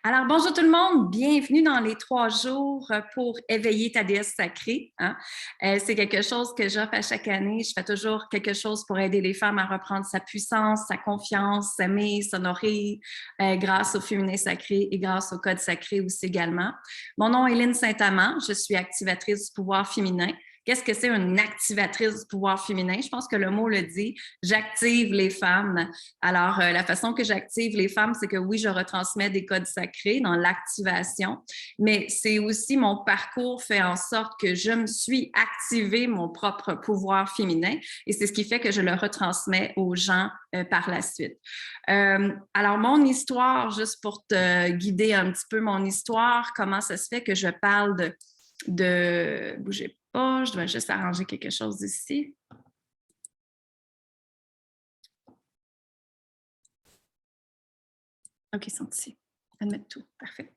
Alors, bonjour tout le monde, bienvenue dans les 3 jours pour éveiller ta déesse sacrée. Hein? C'est quelque chose que j'offre à chaque année. Je fais toujours quelque chose pour aider les femmes à reprendre sa puissance, sa confiance, s'aimer, s'honorer grâce au féminin sacré et grâce au code sacré aussi également. Mon nom est Lynne Saint-Amand, je suis activatrice du pouvoir féminin. Qu'est-ce que c'est une activatrice du pouvoir féminin? Je pense que le mot le dit. J'active les femmes. Alors, la façon que j'active les femmes, c'est que oui, je retransmets des codes sacrés dans l'activation, mais c'est aussi mon parcours fait en sorte que je me suis activé mon propre pouvoir féminin et c'est ce qui fait que je le retransmets aux gens par la suite. Alors, mon histoire, juste pour te guider un petit peu mon histoire, comment ça se fait que je parle bougez pas, je dois juste arranger quelque chose ici. OK, ils sont ici. Admettre tout. Parfait.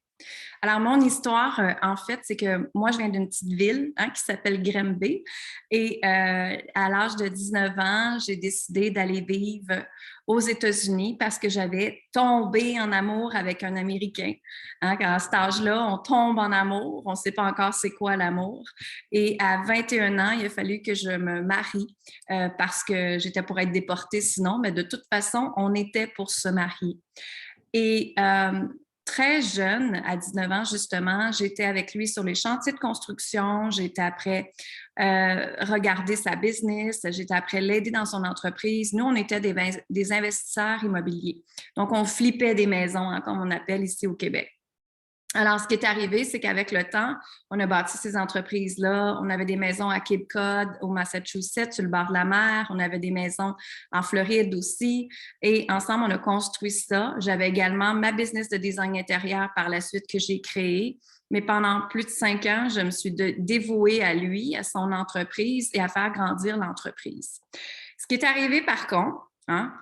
Alors, mon histoire, en fait, c'est que moi, je viens d'une petite ville qui s'appelle Granby. Et à l'âge de 19 ans, j'ai décidé d'aller vivre aux États-Unis parce que j'avais tombé en amour avec un Américain. À cet âge-là, on tombe en amour, on ne sait pas encore c'est quoi l'amour. Et à 21 ans, il a fallu que je me marie parce que j'étais pour être déportée sinon, mais de toute façon, on était pour se marier. Et très jeune, à 19 ans justement, j'étais avec lui sur les chantiers de construction, j'étais après regarder sa business, j'étais après l'aider dans son entreprise. Nous, on était des investisseurs immobiliers. Donc, on flippait des maisons, comme on appelle ici au Québec. Alors, ce qui est arrivé, c'est qu'avec le temps, on a bâti ces entreprises-là. On avait des maisons à Cape Cod, au Massachusetts, sur le bord de la mer. On avait des maisons en Floride aussi. Et ensemble, on a construit ça. J'avais également ma business de design intérieur par la suite que j'ai créée. Mais pendant plus de 5 ans, je me suis dévouée à lui, à son entreprise et à faire grandir l'entreprise. Ce qui est arrivé, par contre,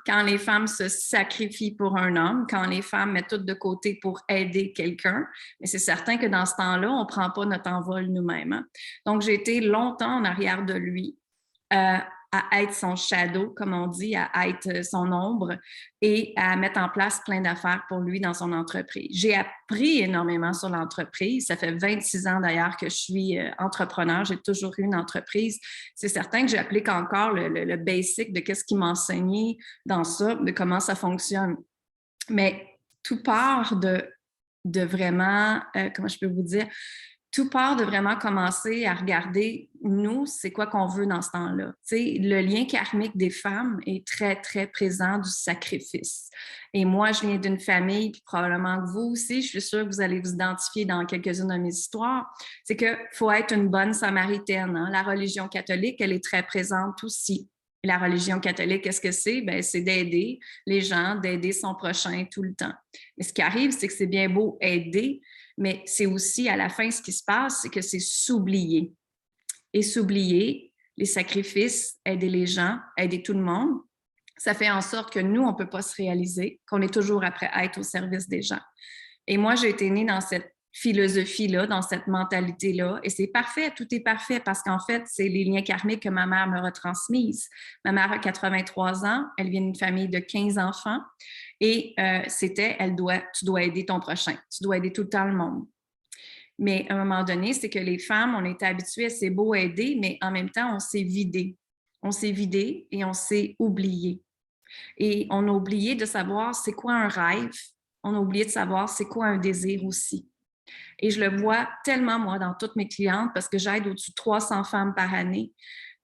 quand les femmes se sacrifient pour un homme, quand les femmes mettent tout de côté pour aider quelqu'un, mais c'est certain que dans ce temps-là, on ne prend pas notre envol nous-mêmes. Hein? Donc, j'ai été longtemps en arrière de lui, à être son shadow, comme on dit, à être son ombre et à mettre en place plein d'affaires pour lui dans son entreprise. J'ai appris énormément sur l'entreprise. Ça fait 26 ans d'ailleurs que je suis entrepreneur. J'ai toujours eu une entreprise. C'est certain que j'applique encore le basic de qu'est-ce qu'il m'a enseigné dans ça, de comment ça fonctionne. Mais tout part de vraiment, comment je peux vous dire, tout part de vraiment commencer à regarder, nous, c'est quoi qu'on veut dans ce temps-là. Tu sais, le lien karmique des femmes est très, très présent du sacrifice. Et moi, je viens d'une famille, puis probablement que vous aussi, je suis sûre que vous allez vous identifier dans quelques-unes de mes histoires, c'est qu'il faut être une bonne samaritaine. Hein? La religion catholique, elle est très présente aussi. Et la religion catholique, qu'est-ce que c'est? Ben, c'est d'aider les gens, d'aider son prochain tout le temps. Mais ce qui arrive, c'est que c'est bien beau aider, mais c'est aussi, à la fin, ce qui se passe, c'est que c'est s'oublier. Et s'oublier, les sacrifices, aider les gens, aider tout le monde, ça fait en sorte que nous, on ne peut pas se réaliser, qu'on est toujours après à être au service des gens. Et moi, j'ai été née dans cette philosophie-là, dans cette mentalité-là. Et c'est parfait, tout est parfait parce qu'en fait, c'est les liens karmiques que ma mère me retransmise. Ma mère a 83 ans, elle vient d'une famille de 15 enfants et c'était, tu dois aider ton prochain, tu dois aider tout le temps le monde. Mais à un moment donné, c'est que les femmes, on était habituées à c'est beau aider, mais en même temps, on s'est vidé. On s'est vidé et on s'est oublié. Et on a oublié de savoir c'est quoi un rêve. On a oublié de savoir c'est quoi un désir aussi. Et je le vois tellement, moi, dans toutes mes clientes, parce que j'aide au-dessus de 300 femmes par année.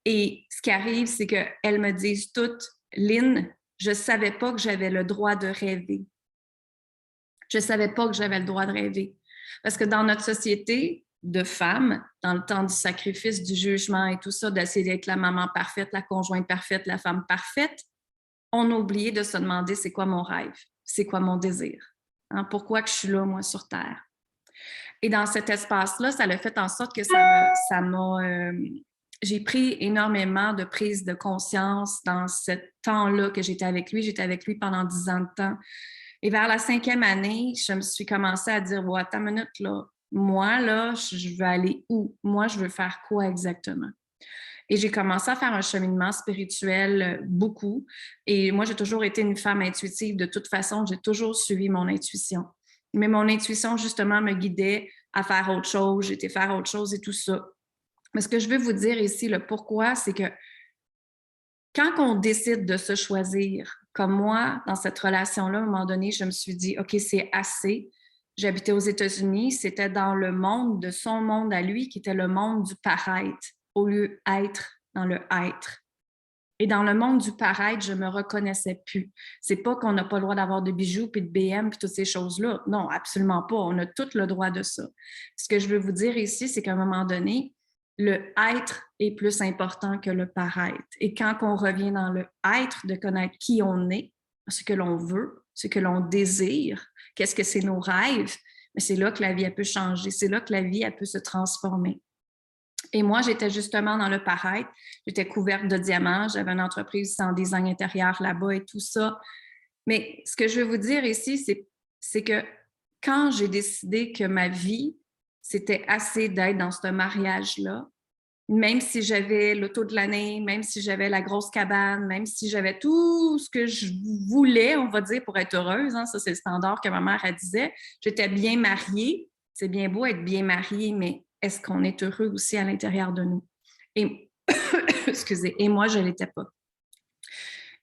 Et ce qui arrive, c'est qu'elles me disent toutes, Lynne, je ne savais pas que j'avais le droit de rêver. Je ne savais pas que j'avais le droit de rêver. Parce que dans notre société de femmes, dans le temps du sacrifice, du jugement et tout ça, d'essayer d'être la maman parfaite, la conjointe parfaite, la femme parfaite, on a oublié de se demander c'est quoi mon rêve, c'est quoi mon désir, hein? Pourquoi que je suis là, moi, sur Terre. Et dans cet espace-là, ça a fait en sorte que j'ai pris énormément de prise de conscience dans ce temps-là que j'étais avec lui. J'étais avec lui pendant 10 ans de temps. Et vers la 5e année, je me suis commencé à dire, ouais, attends une minute, là. Moi, là, je veux aller où? Moi, je veux faire quoi exactement? Et j'ai commencé à faire un cheminement spirituel beaucoup. Et moi, j'ai toujours été une femme intuitive. De toute façon, j'ai toujours suivi mon intuition. Mais mon intuition, justement, me guidait à faire autre chose. J'étais faire autre chose et tout ça. Mais ce que je veux vous dire ici, le pourquoi, c'est que quand on décide de se choisir, comme moi, dans cette relation-là, à un moment donné, je me suis dit, OK, c'est assez. J'habitais aux États-Unis, c'était dans le monde de son monde à lui, qui était le monde du paraître, au lieu d'être dans le être. Et dans le monde du paraître, je me reconnaissais plus. C'est pas qu'on n'a pas le droit d'avoir de bijoux, puis de BM, puis toutes ces choses-là. Non, absolument pas. On a tout le droit de ça. Ce que je veux vous dire ici, c'est qu'à un moment donné, le être est plus important que le paraître. Et quand on revient dans le être, de connaître qui on est, ce que l'on veut, ce que l'on désire, qu'est-ce que c'est nos rêves, mais c'est là que la vie, elle peut changer. C'est là que la vie, elle peut se transformer. Et moi, j'étais justement dans le paraître. J'étais couverte de diamants. J'avais une entreprise en design intérieur là-bas et tout ça. Mais ce que je veux vous dire ici, c'est que quand j'ai décidé que ma vie, c'était assez d'être dans ce mariage-là, même si j'avais l'auto de l'année, même si j'avais la grosse cabane, même si j'avais tout ce que je voulais, on va dire, pour être heureuse, hein, ça c'est le standard que ma mère elle disait, j'étais bien mariée. C'est bien beau être bien mariée, mais est-ce qu'on est heureux aussi à l'intérieur de nous? Et, excusez, et moi, je ne l'étais pas.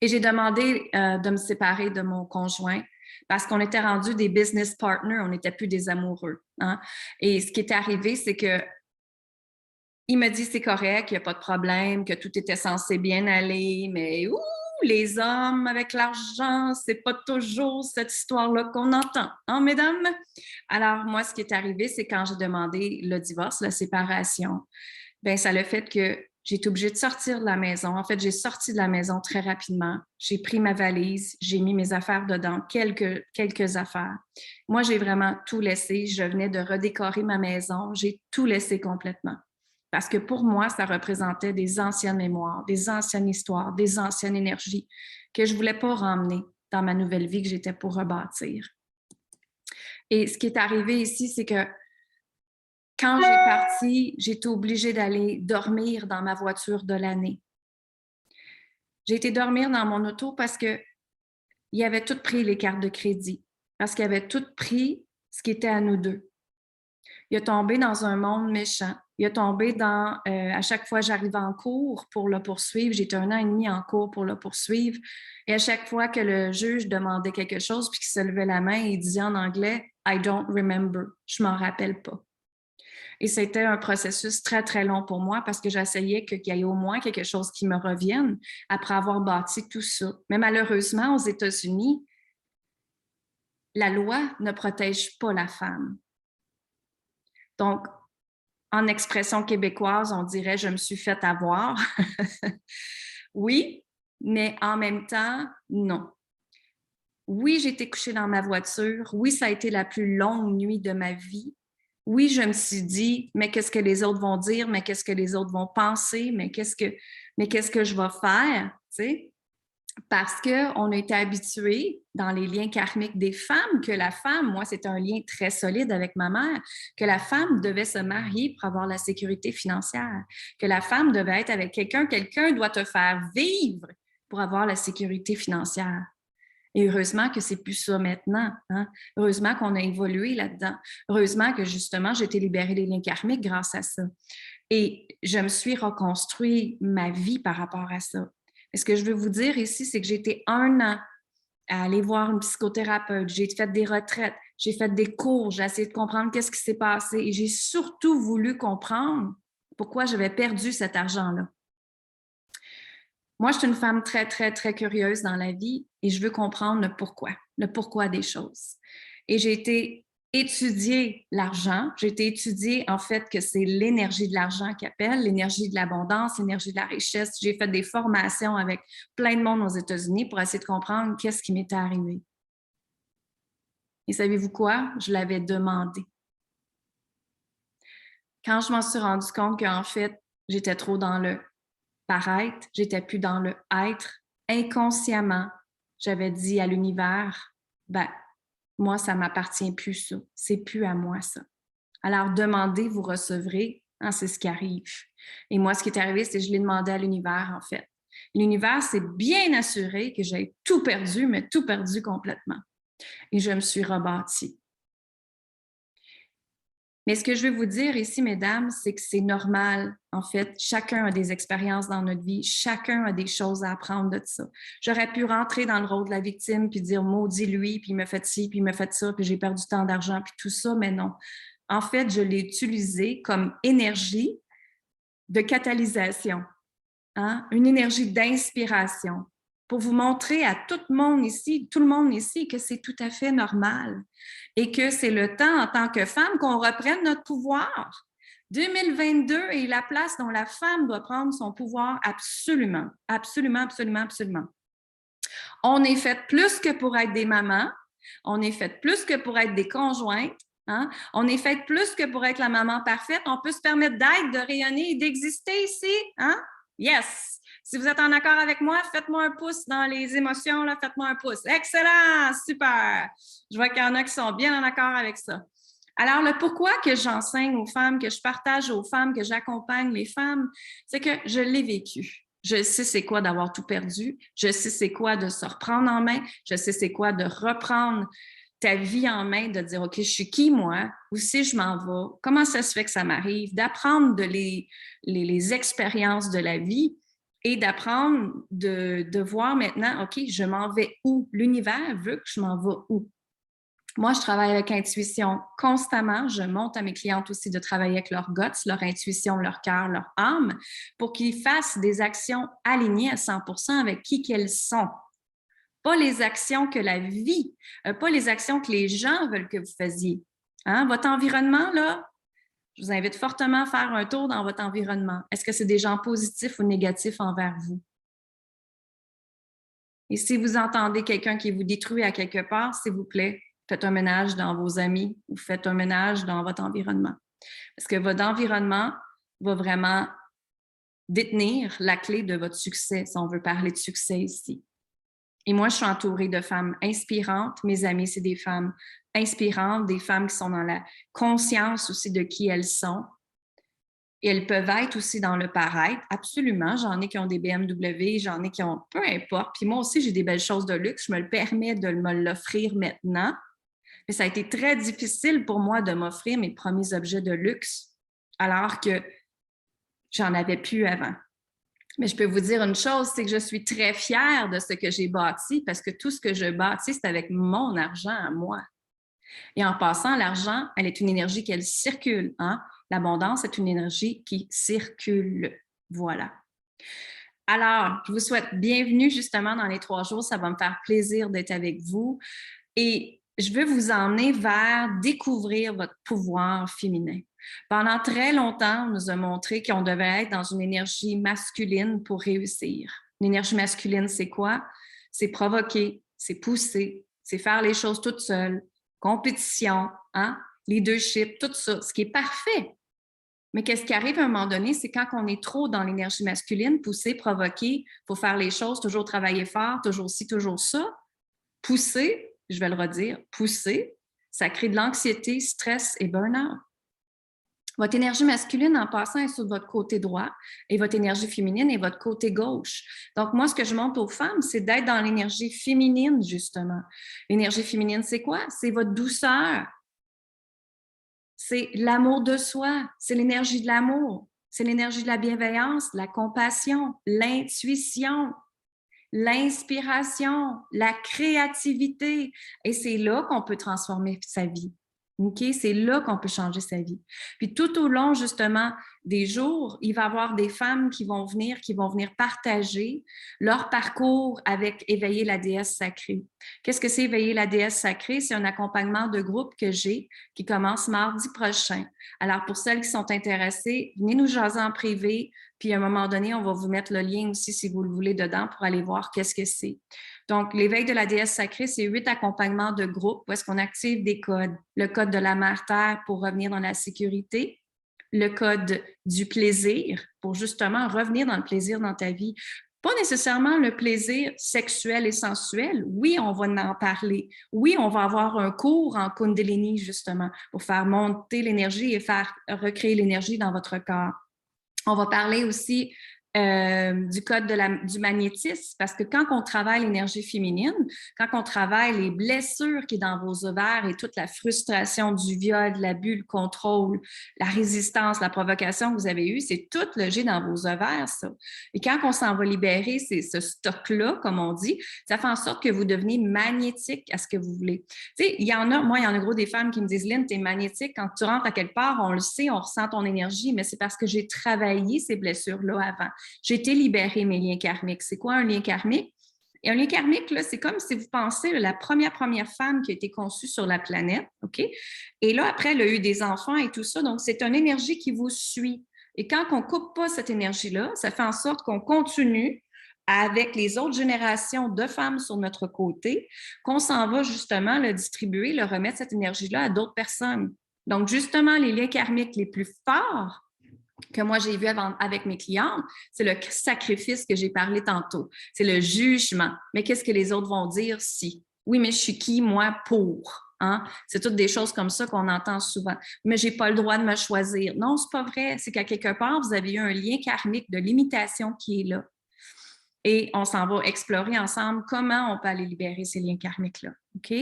Et j'ai demandé de me séparer de mon conjoint parce qu'on était rendus des business partners, on n'était plus des amoureux. Hein? Et ce qui est arrivé, c'est que il me dit c'est correct, il n'y a pas de problème, que tout était censé bien aller, mais les hommes avec l'argent, c'est pas toujours cette histoire-là qu'on entend, hein, mesdames? Alors, moi, ce qui est arrivé, c'est quand j'ai demandé le divorce, la séparation, bien, ça a le fait que j'ai été obligée de sortir de la maison. En fait, j'ai sorti de la maison très rapidement. J'ai pris ma valise, j'ai mis mes affaires dedans, quelques affaires. Moi, j'ai vraiment tout laissé. Je venais de redécorer ma maison. J'ai tout laissé complètement. Parce que pour moi, ça représentait des anciennes mémoires, des anciennes histoires, des anciennes énergies que je ne voulais pas ramener dans ma nouvelle vie que j'étais pour rebâtir. Et ce qui est arrivé ici, c'est que quand j'ai parti, j'ai été obligée d'aller dormir dans ma voiture de l'année. J'ai été dormir dans mon auto parce qu'il avait tout pris les cartes de crédit, parce qu'il avait tout pris ce qui était à nous deux. Il a tombé dans un monde méchant. Il a tombé dans, à chaque fois j'arrivais en cours pour le poursuivre, j'étais 1 an et demi en cours pour le poursuivre, et à chaque fois que le juge demandait quelque chose, puis qu'il se levait la main, il disait en anglais « I don't remember », je m'en rappelle pas. Et c'était un processus très, très long pour moi parce que j'essayais qu'il y ait au moins quelque chose qui me revienne après avoir bâti tout ça. Mais malheureusement, aux États-Unis, la loi ne protège pas la femme. Donc, en expression québécoise, on dirait « je me suis fait avoir ». Oui, mais en même temps, non. Oui, j'ai été couchée dans ma voiture. Oui, ça a été la plus longue nuit de ma vie. Oui, je me suis dit, mais qu'est-ce que les autres vont dire, mais qu'est-ce que les autres vont penser, mais qu'est-ce que je vais faire, tu sais? Parce qu'on a été habitués dans les liens karmiques des femmes que la femme, moi, c'était un lien très solide avec ma mère, que la femme devait se marier pour avoir la sécurité financière, que la femme devait être avec quelqu'un doit te faire vivre pour avoir la sécurité financière. Et heureusement que c'est plus ça maintenant. Hein? Heureusement qu'on a évolué là-dedans. Heureusement que justement, j'ai été libérée des liens karmiques grâce à ça. Et je me suis reconstruit ma vie par rapport à ça. Et ce que je veux vous dire ici, c'est que j'ai été 1 an à aller voir une psychothérapeute, j'ai fait des retraites, j'ai fait des cours, j'ai essayé de comprendre qu'est-ce qui s'est passé et j'ai surtout voulu comprendre pourquoi j'avais perdu cet argent-là. Moi, je suis une femme très, très, très curieuse dans la vie et je veux comprendre le pourquoi des choses. Et j'ai été étudier l'argent. J'ai été étudier, en fait, que c'est l'énergie de l'argent qui appelle, l'énergie de l'abondance, l'énergie de la richesse. J'ai fait des formations avec plein de monde aux États-Unis pour essayer de comprendre qu'est-ce qui m'était arrivé. Et savez-vous quoi? Je l'avais demandé. Quand je m'en suis rendu compte qu'en fait, j'étais trop dans le paraître, j'étais plus dans le être. Inconsciemment, j'avais dit à l'univers, ben, moi, ça m'appartient plus ça. C'est plus à moi ça. Alors, demandez, vous recevrez, hein, c'est ce qui arrive. Et moi, ce qui est arrivé, c'est que je l'ai demandé à l'univers, en fait. L'univers s'est bien assuré que j'ai tout perdu, mais tout perdu complètement. Et je me suis rebâtie. Mais ce que je veux vous dire ici, mesdames, c'est que c'est normal. En fait, chacun a des expériences dans notre vie. Chacun a des choses à apprendre de ça. J'aurais pu rentrer dans le rôle de la victime puis dire maudit lui, puis il me fait ci, puis il me fait ça, puis j'ai perdu tant d'argent, puis tout ça, mais non. En fait, je l'ai utilisé comme énergie de catalysation, hein? Une énergie d'inspiration pour vous montrer à tout le monde ici, que c'est tout à fait normal et que c'est le temps en tant que femme qu'on reprenne notre pouvoir. 2022 est la place dont la femme doit prendre son pouvoir absolument, absolument, absolument, absolument. On est fait plus que pour être des mamans, on est fait plus que pour être des conjointes, hein? On est fait plus que pour être la maman parfaite. On peut se permettre d'être, de rayonner et d'exister ici. Hein? Yes! Si vous êtes en accord avec moi, faites-moi un pouce dans les émotions, là, faites-moi un pouce. Excellent! Super! Je vois qu'il y en a qui sont bien en accord avec ça. Alors, le pourquoi que j'enseigne aux femmes, que je partage aux femmes, que j'accompagne les femmes, c'est que je l'ai vécu. Je sais c'est quoi d'avoir tout perdu. Je sais c'est quoi de se reprendre en main. Je sais c'est quoi de reprendre ta vie en main, de dire, OK, je suis qui, moi? Où si je m'en vais? Comment ça se fait que ça m'arrive? D'apprendre les expériences de la vie et d'apprendre de voir maintenant, OK, je m'en vais où? L'univers veut que je m'en vais où? Moi, je travaille avec intuition constamment. Je montre à mes clientes aussi de travailler avec leur guts, leur intuition, leur cœur, leur âme, pour qu'ils fassent des actions alignées à 100% avec qui qu'elles sont. Pas les actions que la vie, pas les actions que les gens veulent que vous fassiez. Hein? Votre environnement, là, je vous invite fortement à faire un tour dans votre environnement. Est-ce que c'est des gens positifs ou négatifs envers vous? Et si vous entendez quelqu'un qui vous détruit à quelque part, s'il vous plaît, faites un ménage dans vos amis ou faites un ménage dans votre environnement. Parce que votre environnement va vraiment détenir la clé de votre succès, si on veut parler de succès ici. Et moi, je suis entourée de femmes inspirantes. Mes amies, c'est des femmes inspirantes, des femmes qui sont dans la conscience aussi de qui elles sont. Et elles peuvent être aussi dans le paraître, absolument. J'en ai qui ont des BMW, j'en ai qui ont peu importe. Puis moi aussi, j'ai des belles choses de luxe. Je me le permets de me l'offrir maintenant. Mais ça a été très difficile pour moi de m'offrir mes premiers objets de luxe alors que j'en avais plus avant. Mais je peux vous dire une chose, c'est que je suis très fière de ce que j'ai bâti parce que tout ce que je bâtis, c'est avec mon argent à moi. Et en passant, l'argent, elle est une énergie qui circule. Hein? L'abondance est une énergie qui circule. Voilà. Alors, je vous souhaite bienvenue justement dans les 3 jours. Ça va me faire plaisir d'être avec vous. Et je veux vous emmener vers découvrir votre pouvoir féminin. Pendant très longtemps, on nous a montré qu'on devait être dans une énergie masculine pour réussir. Une énergie masculine, c'est quoi? C'est provoquer, c'est pousser, c'est faire les choses toute seule, compétition, hein? Leadership, tout ça, ce qui est parfait. Mais qu'est-ce qui arrive à un moment donné, c'est quand on est trop dans l'énergie masculine, pousser, provoquer, il faut faire les choses, toujours travailler fort, toujours ci, toujours ça. Pousser, je vais le redire, pousser, ça crée de l'anxiété, stress et burn-out. Votre énergie masculine, en passant, est sur votre côté droit et votre énergie féminine est votre côté gauche. Donc, moi, ce que je montre aux femmes, c'est d'être dans l'énergie féminine, justement. L'énergie féminine, c'est quoi? C'est votre douceur. C'est l'amour de soi. C'est l'énergie de l'amour. C'est l'énergie de la bienveillance, de la compassion, l'intuition, l'inspiration, la créativité. Et c'est là qu'on peut transformer sa vie. OK? C'est là qu'on peut changer sa vie. Puis tout au long, justement, des jours, il va y avoir des femmes qui vont venir partager leur parcours avec Éveiller la déesse sacrée. Qu'est-ce que c'est Éveiller la déesse sacrée? C'est un accompagnement de groupe que j'ai qui commence mardi prochain. Alors, pour celles qui sont intéressées, venez nous jaser en privé. Puis, à un moment donné, on va vous mettre le lien aussi, si vous le voulez, dedans pour aller voir qu'est-ce que c'est. Donc, l'éveil de la déesse sacrée, c'est 8 accompagnements de groupe où est-ce qu'on active des codes. Le code de la mère terre pour revenir dans la sécurité, le code du plaisir pour justement revenir dans le plaisir dans ta vie. Pas nécessairement le plaisir sexuel et sensuel. Oui, on va en parler. Oui, on va avoir un cours en Kundalini, justement, pour faire monter l'énergie et faire recréer l'énergie dans votre corps. On va parler aussi du code du magnétisme, parce que quand on travaille l'énergie féminine, quand on travaille les blessures qui sont dans vos ovaires et toute la frustration du viol, de l'abus, le contrôle, la résistance, la provocation que vous avez eue, c'est tout logé dans vos ovaires, ça. Et quand on s'en va libérer ce stock-là, comme on dit, ça fait en sorte que vous devenez magnétique à ce que vous voulez. Tu sais, il y en a gros des femmes qui me disent, Lynn, tu es magnétique, quand tu rentres à quelque part, on le sait, on ressent ton énergie, mais c'est parce que j'ai travaillé ces blessures-là avant. J'ai été libérée mes liens karmiques. C'est quoi un lien karmique? Et un lien karmique, là, c'est comme si vous pensez la première femme qui a été conçue sur la planète, OK? Et là, après, elle a eu des enfants et tout ça. Donc, c'est une énergie qui vous suit. Et quand on ne coupe pas cette énergie-là, ça fait en sorte qu'on continue avec les autres générations de femmes sur notre côté, qu'on s'en va justement le distribuer, le remettre cette énergie-là à d'autres personnes. Donc, justement, les liens karmiques les plus forts que moi j'ai vu avec mes clientes, c'est le sacrifice que j'ai parlé tantôt. C'est le jugement. Mais qu'est-ce que les autres vont dire si? Oui, mais je suis qui, moi, pour? Hein? C'est toutes des choses comme ça qu'on entend souvent. Mais je n'ai pas le droit de me choisir. Non, ce n'est pas vrai. C'est qu'à quelque part, vous avez eu un lien karmique de limitation qui est là. Et on s'en va explorer ensemble comment on peut aller libérer ces liens karmiques-là. OK?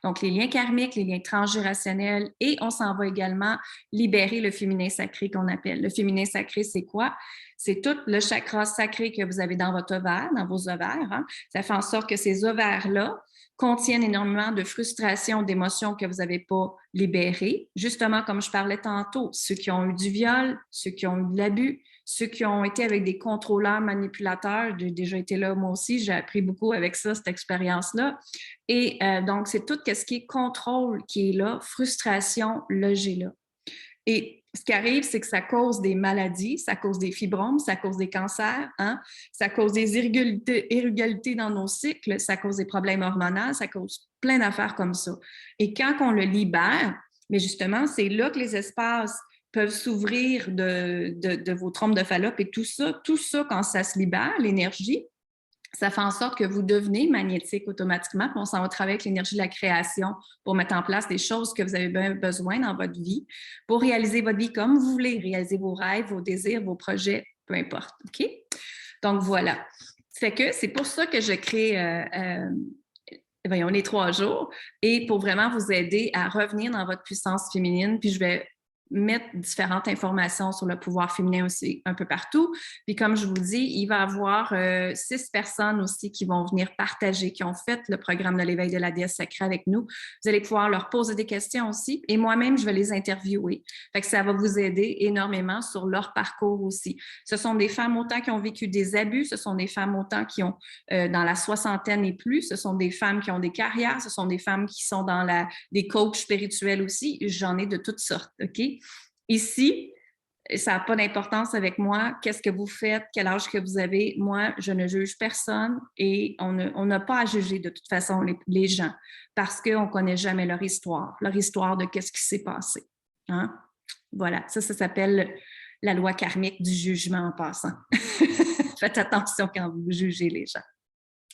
Donc, les liens karmiques, les liens transgénérationnels, et on s'en va également libérer le féminin sacré qu'on appelle. Le féminin sacré, c'est quoi? C'est tout le chakra sacré que vous avez dans votre ovaire, dans vos ovaires. Hein? Ça fait en sorte que ces ovaires-là contiennent énormément de frustration, d'émotions que vous n'avez pas libérées. Justement, comme je parlais tantôt, ceux qui ont eu du viol, ceux qui ont eu de l'abus, ceux qui ont été avec des contrôleurs, manipulateurs, j'ai déjà été là moi aussi, j'ai appris beaucoup avec ça, cette expérience-là. Et donc, c'est tout ce qui est contrôle qui est là, frustration logée là. Et ce qui arrive, c'est que ça cause des maladies, ça cause des fibromes, ça cause des cancers, hein? Ça cause des irrégularités dans nos cycles, ça cause des problèmes hormonaux, ça cause plein d'affaires comme ça. Et quand on le libère, mais justement, c'est là que les espaces peuvent s'ouvrir de vos trompes de Fallope et tout ça, quand ça se libère, l'énergie, ça fait en sorte que vous devenez magnétique automatiquement, puis on s'en va travailler avec l'énergie de la création pour mettre en place des choses que vous avez besoin dans votre vie pour réaliser votre vie comme vous voulez, réaliser vos rêves, vos désirs, vos projets, peu importe. OK? Donc, voilà. Fait que c'est pour ça que je crée les 3 jours et pour vraiment vous aider à revenir dans votre puissance féminine. Puis je vais mettre différentes informations sur le pouvoir féminin aussi un peu partout. Puis comme je vous dis, il va y avoir 6 personnes aussi qui vont venir partager, qui ont fait le programme de l'éveil de la déesse sacrée avec nous. Vous allez pouvoir leur poser des questions aussi et moi-même, je vais les interviewer. Fait que ça va vous aider énormément sur leur parcours aussi. Ce sont des femmes autant qui ont vécu des abus, ce sont des femmes autant qui ont dans la soixantaine et plus, ce sont des femmes qui ont des carrières, ce sont des femmes qui sont dans des coachs spirituels aussi. J'en ai de toutes sortes, OK? Ici, ça n'a pas d'importance avec moi. Qu'est-ce que vous faites? Quel âge que vous avez? Moi, je ne juge personne et on n'a pas à juger de toute façon les gens parce qu'on ne connaît jamais leur histoire de qu'est-ce qui s'est passé. Hein? Voilà, ça s'appelle la loi karmique du jugement en passant. Faites attention quand vous jugez les gens.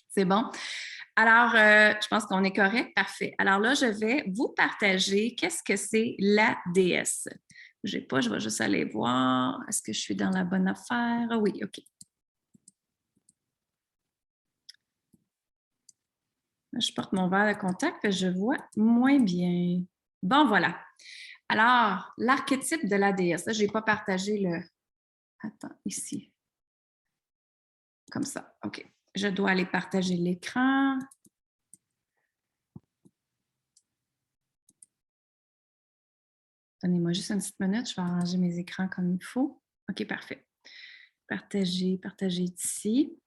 C'est bon? Alors, je pense qu'on est correct. Parfait. Alors là, je vais vous partager qu'est-ce que c'est la déesse. Je ne sais pas, je vais juste aller voir. Est-ce que je suis dans la bonne affaire? Ah oui, OK. Je porte mon verre de contact et je vois moins bien. Bon, voilà. Alors, l'archétype de la déesse. Je n'ai pas partagé le... Attends, ici. Comme ça, OK. Je dois aller partager l'écran. Donnez-moi juste une petite minute, je vais arranger mes écrans comme il faut. OK, parfait. Partager ici.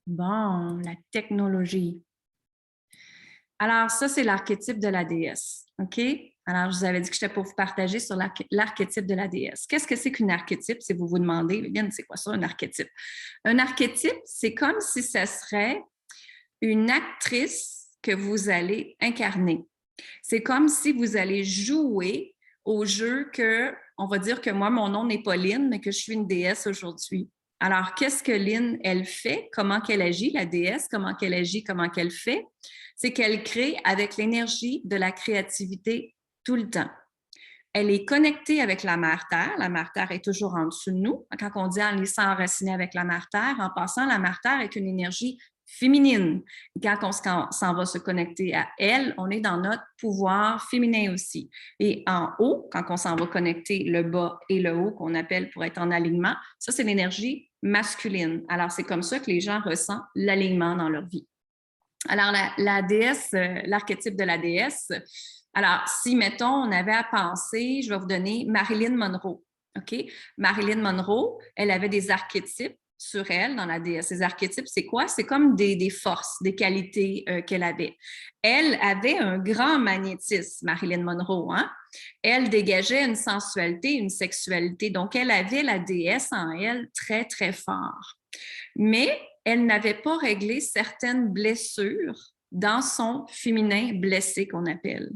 Bon, la technologie. Alors, ça, c'est l'archétype de la déesse. OK? Alors, je vous avais dit que j'étais pour vous partager sur l'archétype de la déesse. Qu'est-ce que c'est qu'une archétype? Si vous vous demandez, Lynn, c'est quoi ça, un archétype? Un archétype, c'est comme si ça serait une actrice que vous allez incarner. C'est comme si vous allez jouer au jeu que, on va dire que moi, mon nom n'est pas Lynn, mais que je suis une déesse aujourd'hui. Alors, qu'est-ce que Lynn, elle fait? Comment qu'elle agit, la déesse? Comment qu'elle agit? Comment qu'elle fait? C'est qu'elle crée avec l'énergie de la créativité tout le temps. Elle est connectée avec la mère Terre. La mère Terre est toujours en dessous de nous. Quand on dit en laissant enraciner avec la mère Terre, en passant, la mère Terre est une énergie féminine. Quand on s'en va se connecter à elle, on est dans notre pouvoir féminin aussi. Et en haut, quand on s'en va connecter le bas et le haut, qu'on appelle pour être en alignement, ça, c'est l'énergie masculine. Alors, c'est comme ça que les gens ressentent l'alignement dans leur vie. Alors, la déesse, l'archétype de la déesse, alors, si, mettons, on avait à penser, je vais vous donner Marilyn Monroe. OK? Marilyn Monroe, elle avait des archétypes sur elle dans la déesse. Ces archétypes, c'est quoi? C'est comme des forces, des qualités qu'elle avait. Elle avait un grand magnétisme, Marilyn Monroe. Hein? Elle dégageait une sensualité, une sexualité. Donc, elle avait la déesse en elle très, très fort. Mais elle n'avait pas réglé certaines blessures dans son féminin blessé qu'on appelle.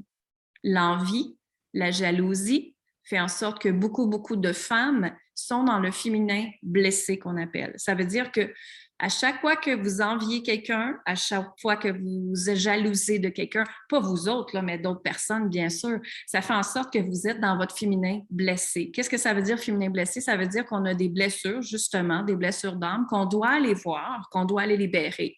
L'envie, la jalousie fait en sorte que beaucoup de femmes sont dans le féminin blessé qu'on appelle. Ça veut dire que à chaque fois que vous enviez quelqu'un, à chaque fois que vous jalousez de quelqu'un, pas vous autres, là, mais d'autres personnes, bien sûr, ça fait en sorte que vous êtes dans votre féminin blessé. Qu'est-ce que ça veut dire, féminin blessé? Ça veut dire qu'on a des blessures, justement, des blessures d'âme, qu'on doit aller voir, qu'on doit aller libérer.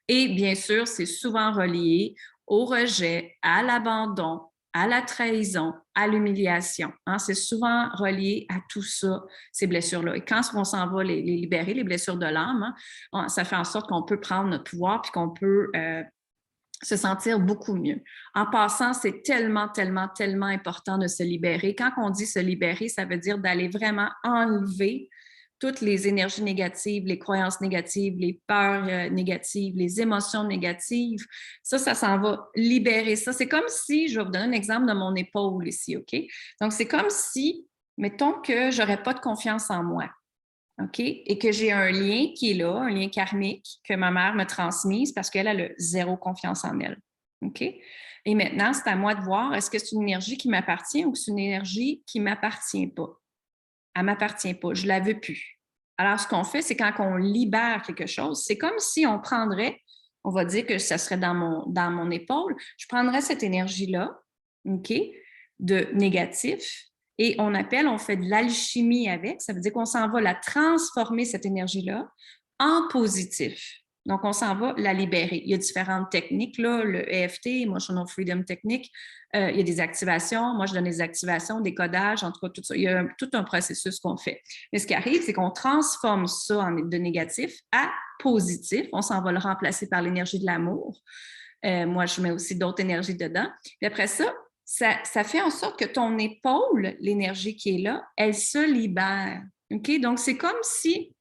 Et bien sûr, c'est souvent relié au rejet, à l'abandon, à la trahison, à l'humiliation. Hein? C'est souvent relié à tout ça, ces blessures-là. Et quand on s'en va les libérer, les blessures de l'âme, hein, ça fait en sorte qu'on peut prendre notre pouvoir puis qu'on peut se sentir beaucoup mieux. En passant, c'est tellement important de se libérer. Quand on dit se libérer, ça veut dire d'aller vraiment enlever toutes les énergies négatives, les croyances négatives, les peurs négatives, les émotions négatives. Ça s'en va libérer ça. C'est comme si, je vais vous donner un exemple de mon épaule ici, OK? Donc, c'est comme si, mettons que je n'aurais pas de confiance en moi, OK? Et que j'ai un lien qui est là, un lien karmique que ma mère me transmise parce qu'elle a zéro confiance en elle, OK? Et maintenant, c'est à moi de voir, est-ce que c'est une énergie qui m'appartient ou c'est une énergie qui ne m'appartient pas? Elle ne m'appartient pas, je ne la veux plus. Alors, ce qu'on fait, c'est quand on libère quelque chose, c'est comme si on prendrait, on va dire que ça serait dans mon épaule, je prendrais cette énergie-là, OK, de négatif, et on fait de l'alchimie avec, ça veut dire qu'on s'en va la transformer, cette énergie-là, en positif. Donc, on s'en va la libérer. Il y a différentes techniques, là, le EFT, Emotional Freedom Technique. Il y a des activations. Moi, je donne des activations, des codages, en tout cas, tout ça. Il y a tout un processus qu'on fait. Mais ce qui arrive, c'est qu'on transforme ça de négatif à positif. On s'en va le remplacer par l'énergie de l'amour. Moi, je mets aussi d'autres énergies dedans. Puis après ça fait en sorte que ton épaule, l'énergie qui est là, elle se libère. OK? Donc, c'est comme si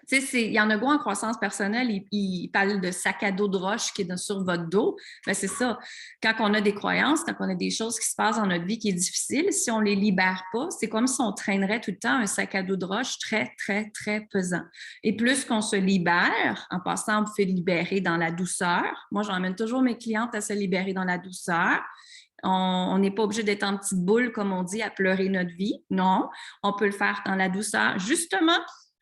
tu sais, il y en a gros en croissance personnelle, ils parlent de sac à dos de roche qui est sur votre dos. Bien, c'est ça. Quand on a des croyances, quand on a des choses qui se passent dans notre vie qui est difficile, si on ne les libère pas, c'est comme si on traînerait tout le temps un sac à dos de roche très pesant. Et plus qu'on se libère, en passant, on peut libérer dans la douceur. Moi, j'emmène toujours mes clientes à se libérer dans la douceur. On n'est pas obligé d'être en petite boule, comme on dit, à pleurer notre vie. Non, on peut le faire dans la douceur. Justement,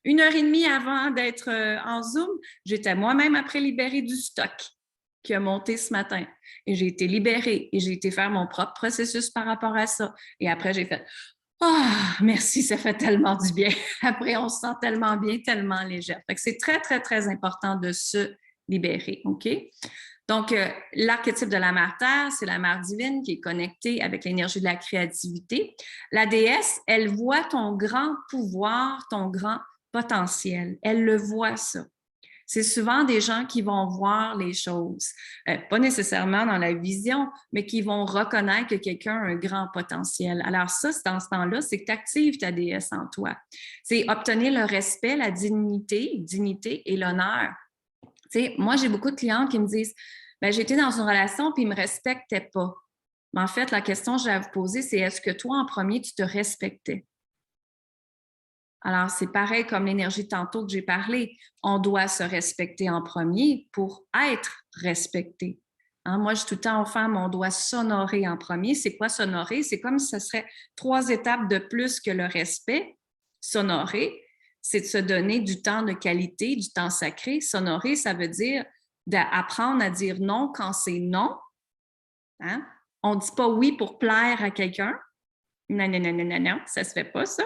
1h30 avant d'être en Zoom, j'étais moi-même après libérée du stock qui a monté ce matin. Et j'ai été libérée et j'ai été faire mon propre processus par rapport à ça. Et après, j'ai fait « Ah, merci, ça fait tellement du bien. » Après, on se sent tellement bien, tellement légère. Fait que c'est très important de se libérer, OK? Donc, l'archétype de la mère Terre, c'est la mère divine qui est connectée avec l'énergie de la créativité. La déesse, elle voit ton grand pouvoir, ton grand potentiel. Elle le voit, ça. C'est souvent des gens qui vont voir les choses, pas nécessairement dans la vision, mais qui vont reconnaître que quelqu'un a un grand potentiel. Alors ça, dans ce temps-là, c'est que tu actives ta déesse en toi. C'est obtenir le respect, la dignité et l'honneur. Tu sais, moi, j'ai beaucoup de clientes qui me disent « J'étais dans une relation puis ils ne me respectaient pas. » Mais en fait, la question que j'ai à vous poser, c'est est-ce que toi, en premier, tu te respectais? Alors, c'est pareil comme l'énergie tantôt que j'ai parlé. On doit se respecter en premier pour être respecté. Hein? Moi, je dis tout le temps aux femmes, on doit s'honorer en premier. C'est quoi s'honorer? C'est comme si ce serait 3 étapes de plus que le respect. S'honorer, c'est de se donner du temps de qualité, du temps sacré. S'honorer, ça veut dire d'apprendre à dire non quand c'est non. Hein? On ne dit pas oui pour plaire à quelqu'un. Non, non, non, non, non, non, ça ne se fait pas, ça.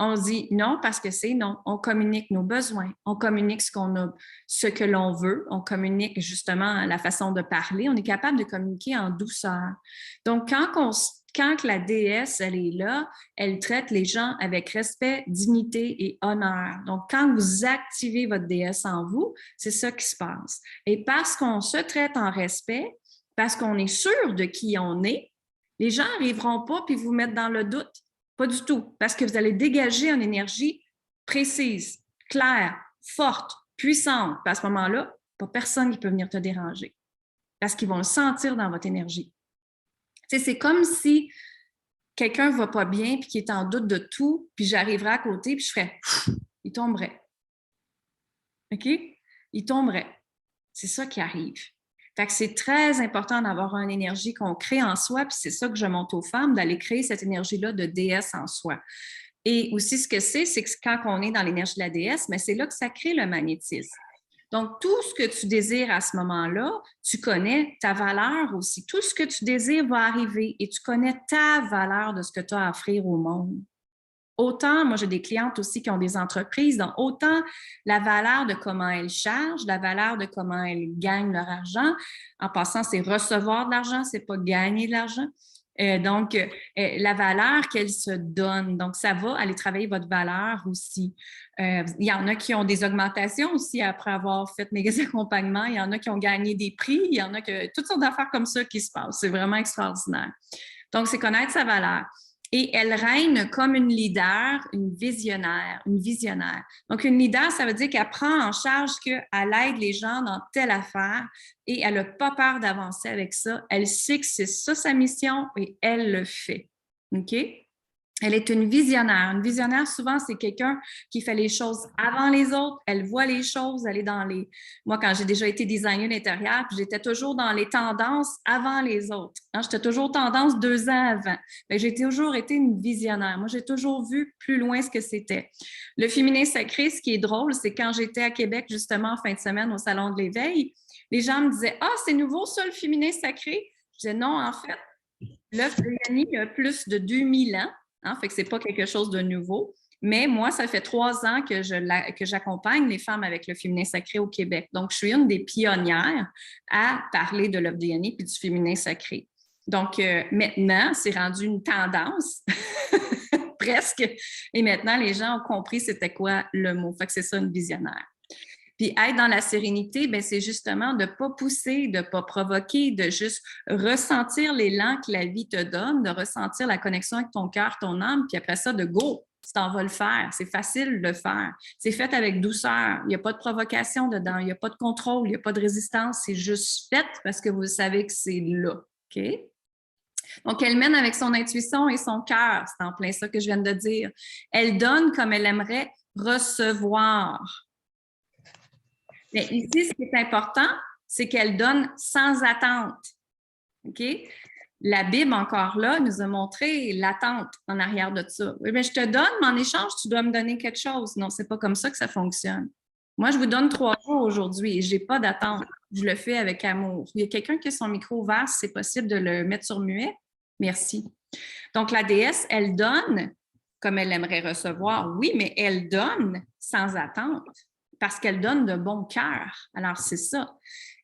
On dit non parce que c'est non. On communique nos besoins, on communique ce que l'on veut, on communique justement la façon de parler. On est capable de communiquer en douceur. Donc, quand la déesse, elle est là, elle traite les gens avec respect, dignité et honneur. Donc, quand vous activez votre déesse en vous, c'est ça qui se passe. Et parce qu'on se traite en respect, parce qu'on est sûr de qui on est, les gens n'arriveront pas puis vous mettre dans le doute. Pas du tout, parce que vous allez dégager une énergie précise, claire, forte, puissante. Puis à ce moment-là, pas personne qui peut venir te déranger parce qu'ils vont le sentir dans votre énergie. Tu sais, c'est comme si quelqu'un ne va pas bien puis qui est en doute de tout, puis j'arriverais à côté puis je ferais « il tomberait ». OK? Il tomberait. C'est ça qui arrive. Fait que c'est très important d'avoir une énergie qu'on crée en soi, puis c'est ça que je montre aux femmes, d'aller créer cette énergie-là de déesse en soi. Et aussi, ce que c'est que quand on est dans l'énergie de la déesse, mais c'est là que ça crée le magnétisme. Donc, tout ce que tu désires à ce moment-là, tu connais ta valeur aussi. Tout ce que tu désires va arriver et tu connais ta valeur de ce que tu as à offrir au monde. Autant, moi, j'ai des clientes aussi qui ont des entreprises, donc autant la valeur de comment elles chargent, la valeur de comment elles gagnent leur argent. En passant, c'est recevoir de l'argent, c'est pas gagner de l'argent. Donc, la valeur qu'elles se donnent. Donc, ça va aller travailler votre valeur aussi. Il y en a qui ont des augmentations aussi après avoir fait mes accompagnements. Il y en a qui ont gagné des prix. Il y en a toutes sortes d'affaires comme ça qui se passent. C'est vraiment extraordinaire. Donc, c'est connaître sa valeur. Et elle règne comme une leader, une visionnaire. Donc, une leader, ça veut dire qu'elle prend en charge qu'elle aide les gens dans telle affaire et elle n'a pas peur d'avancer avec ça. Elle sait que c'est ça sa mission et elle le fait. OK? Elle est une visionnaire. Une visionnaire, souvent, c'est quelqu'un qui fait les choses avant les autres. Elle voit les choses, elle est dans les... Moi, quand j'ai déjà été designer d'intérieur, j'étais toujours dans les tendances avant les autres. Hein? J'étais toujours tendance 2 ans avant. J'ai toujours été une visionnaire. Moi, j'ai toujours vu plus loin ce que c'était. Le féminin sacré, ce qui est drôle, c'est quand j'étais à Québec, justement, en fin de semaine, au Salon de l'Éveil, les gens me disaient « Ah, c'est nouveau ça, le féminin sacré? » Je disais « Non, en fait, l'œuvre de Yanni a plus de 2000 ans. Hein, fait que c'est pas quelque chose de nouveau. Mais moi, ça fait 3 ans que j'accompagne les femmes avec le féminin sacré au Québec. Donc, je suis une des pionnières à parler de l'œuvre de Yanni puis du féminin sacré. Donc, maintenant, c'est rendu une tendance, presque. Et maintenant, les gens ont compris c'était quoi le mot. Fait que c'est ça, une visionnaire. Puis être dans la sérénité, bien, c'est justement de ne pas pousser, de ne pas provoquer, de juste ressentir l'élan que la vie te donne, de ressentir la connexion avec ton cœur, ton âme, puis après ça, de go, tu t'en vas le faire. C'est facile de le faire. C'est fait avec douceur. Il n'y a pas de provocation dedans, il n'y a pas de contrôle, il n'y a pas de résistance. C'est juste fait parce que vous savez que c'est là. OK? Donc, elle mène avec son intuition et son cœur. C'est en plein ça que je viens de dire. Elle donne comme elle aimerait recevoir. Mais ici, ce qui est important, c'est qu'elle donne sans attente. OK? La Bible, encore là, nous a montré l'attente en arrière de ça. Oui, mais je te donne, mais en échange, tu dois me donner quelque chose. Non, c'est pas comme ça que ça fonctionne. Moi, je vous donne 3 jours aujourd'hui et je n'ai pas d'attente. Je le fais avec amour. Il y a quelqu'un qui a son micro ouvert, si c'est possible de le mettre sur muet. Merci. Donc, la déesse, elle donne comme elle aimerait recevoir, oui, mais elle donne sans attente parce qu'elle donne de bon cœur. Alors, c'est ça.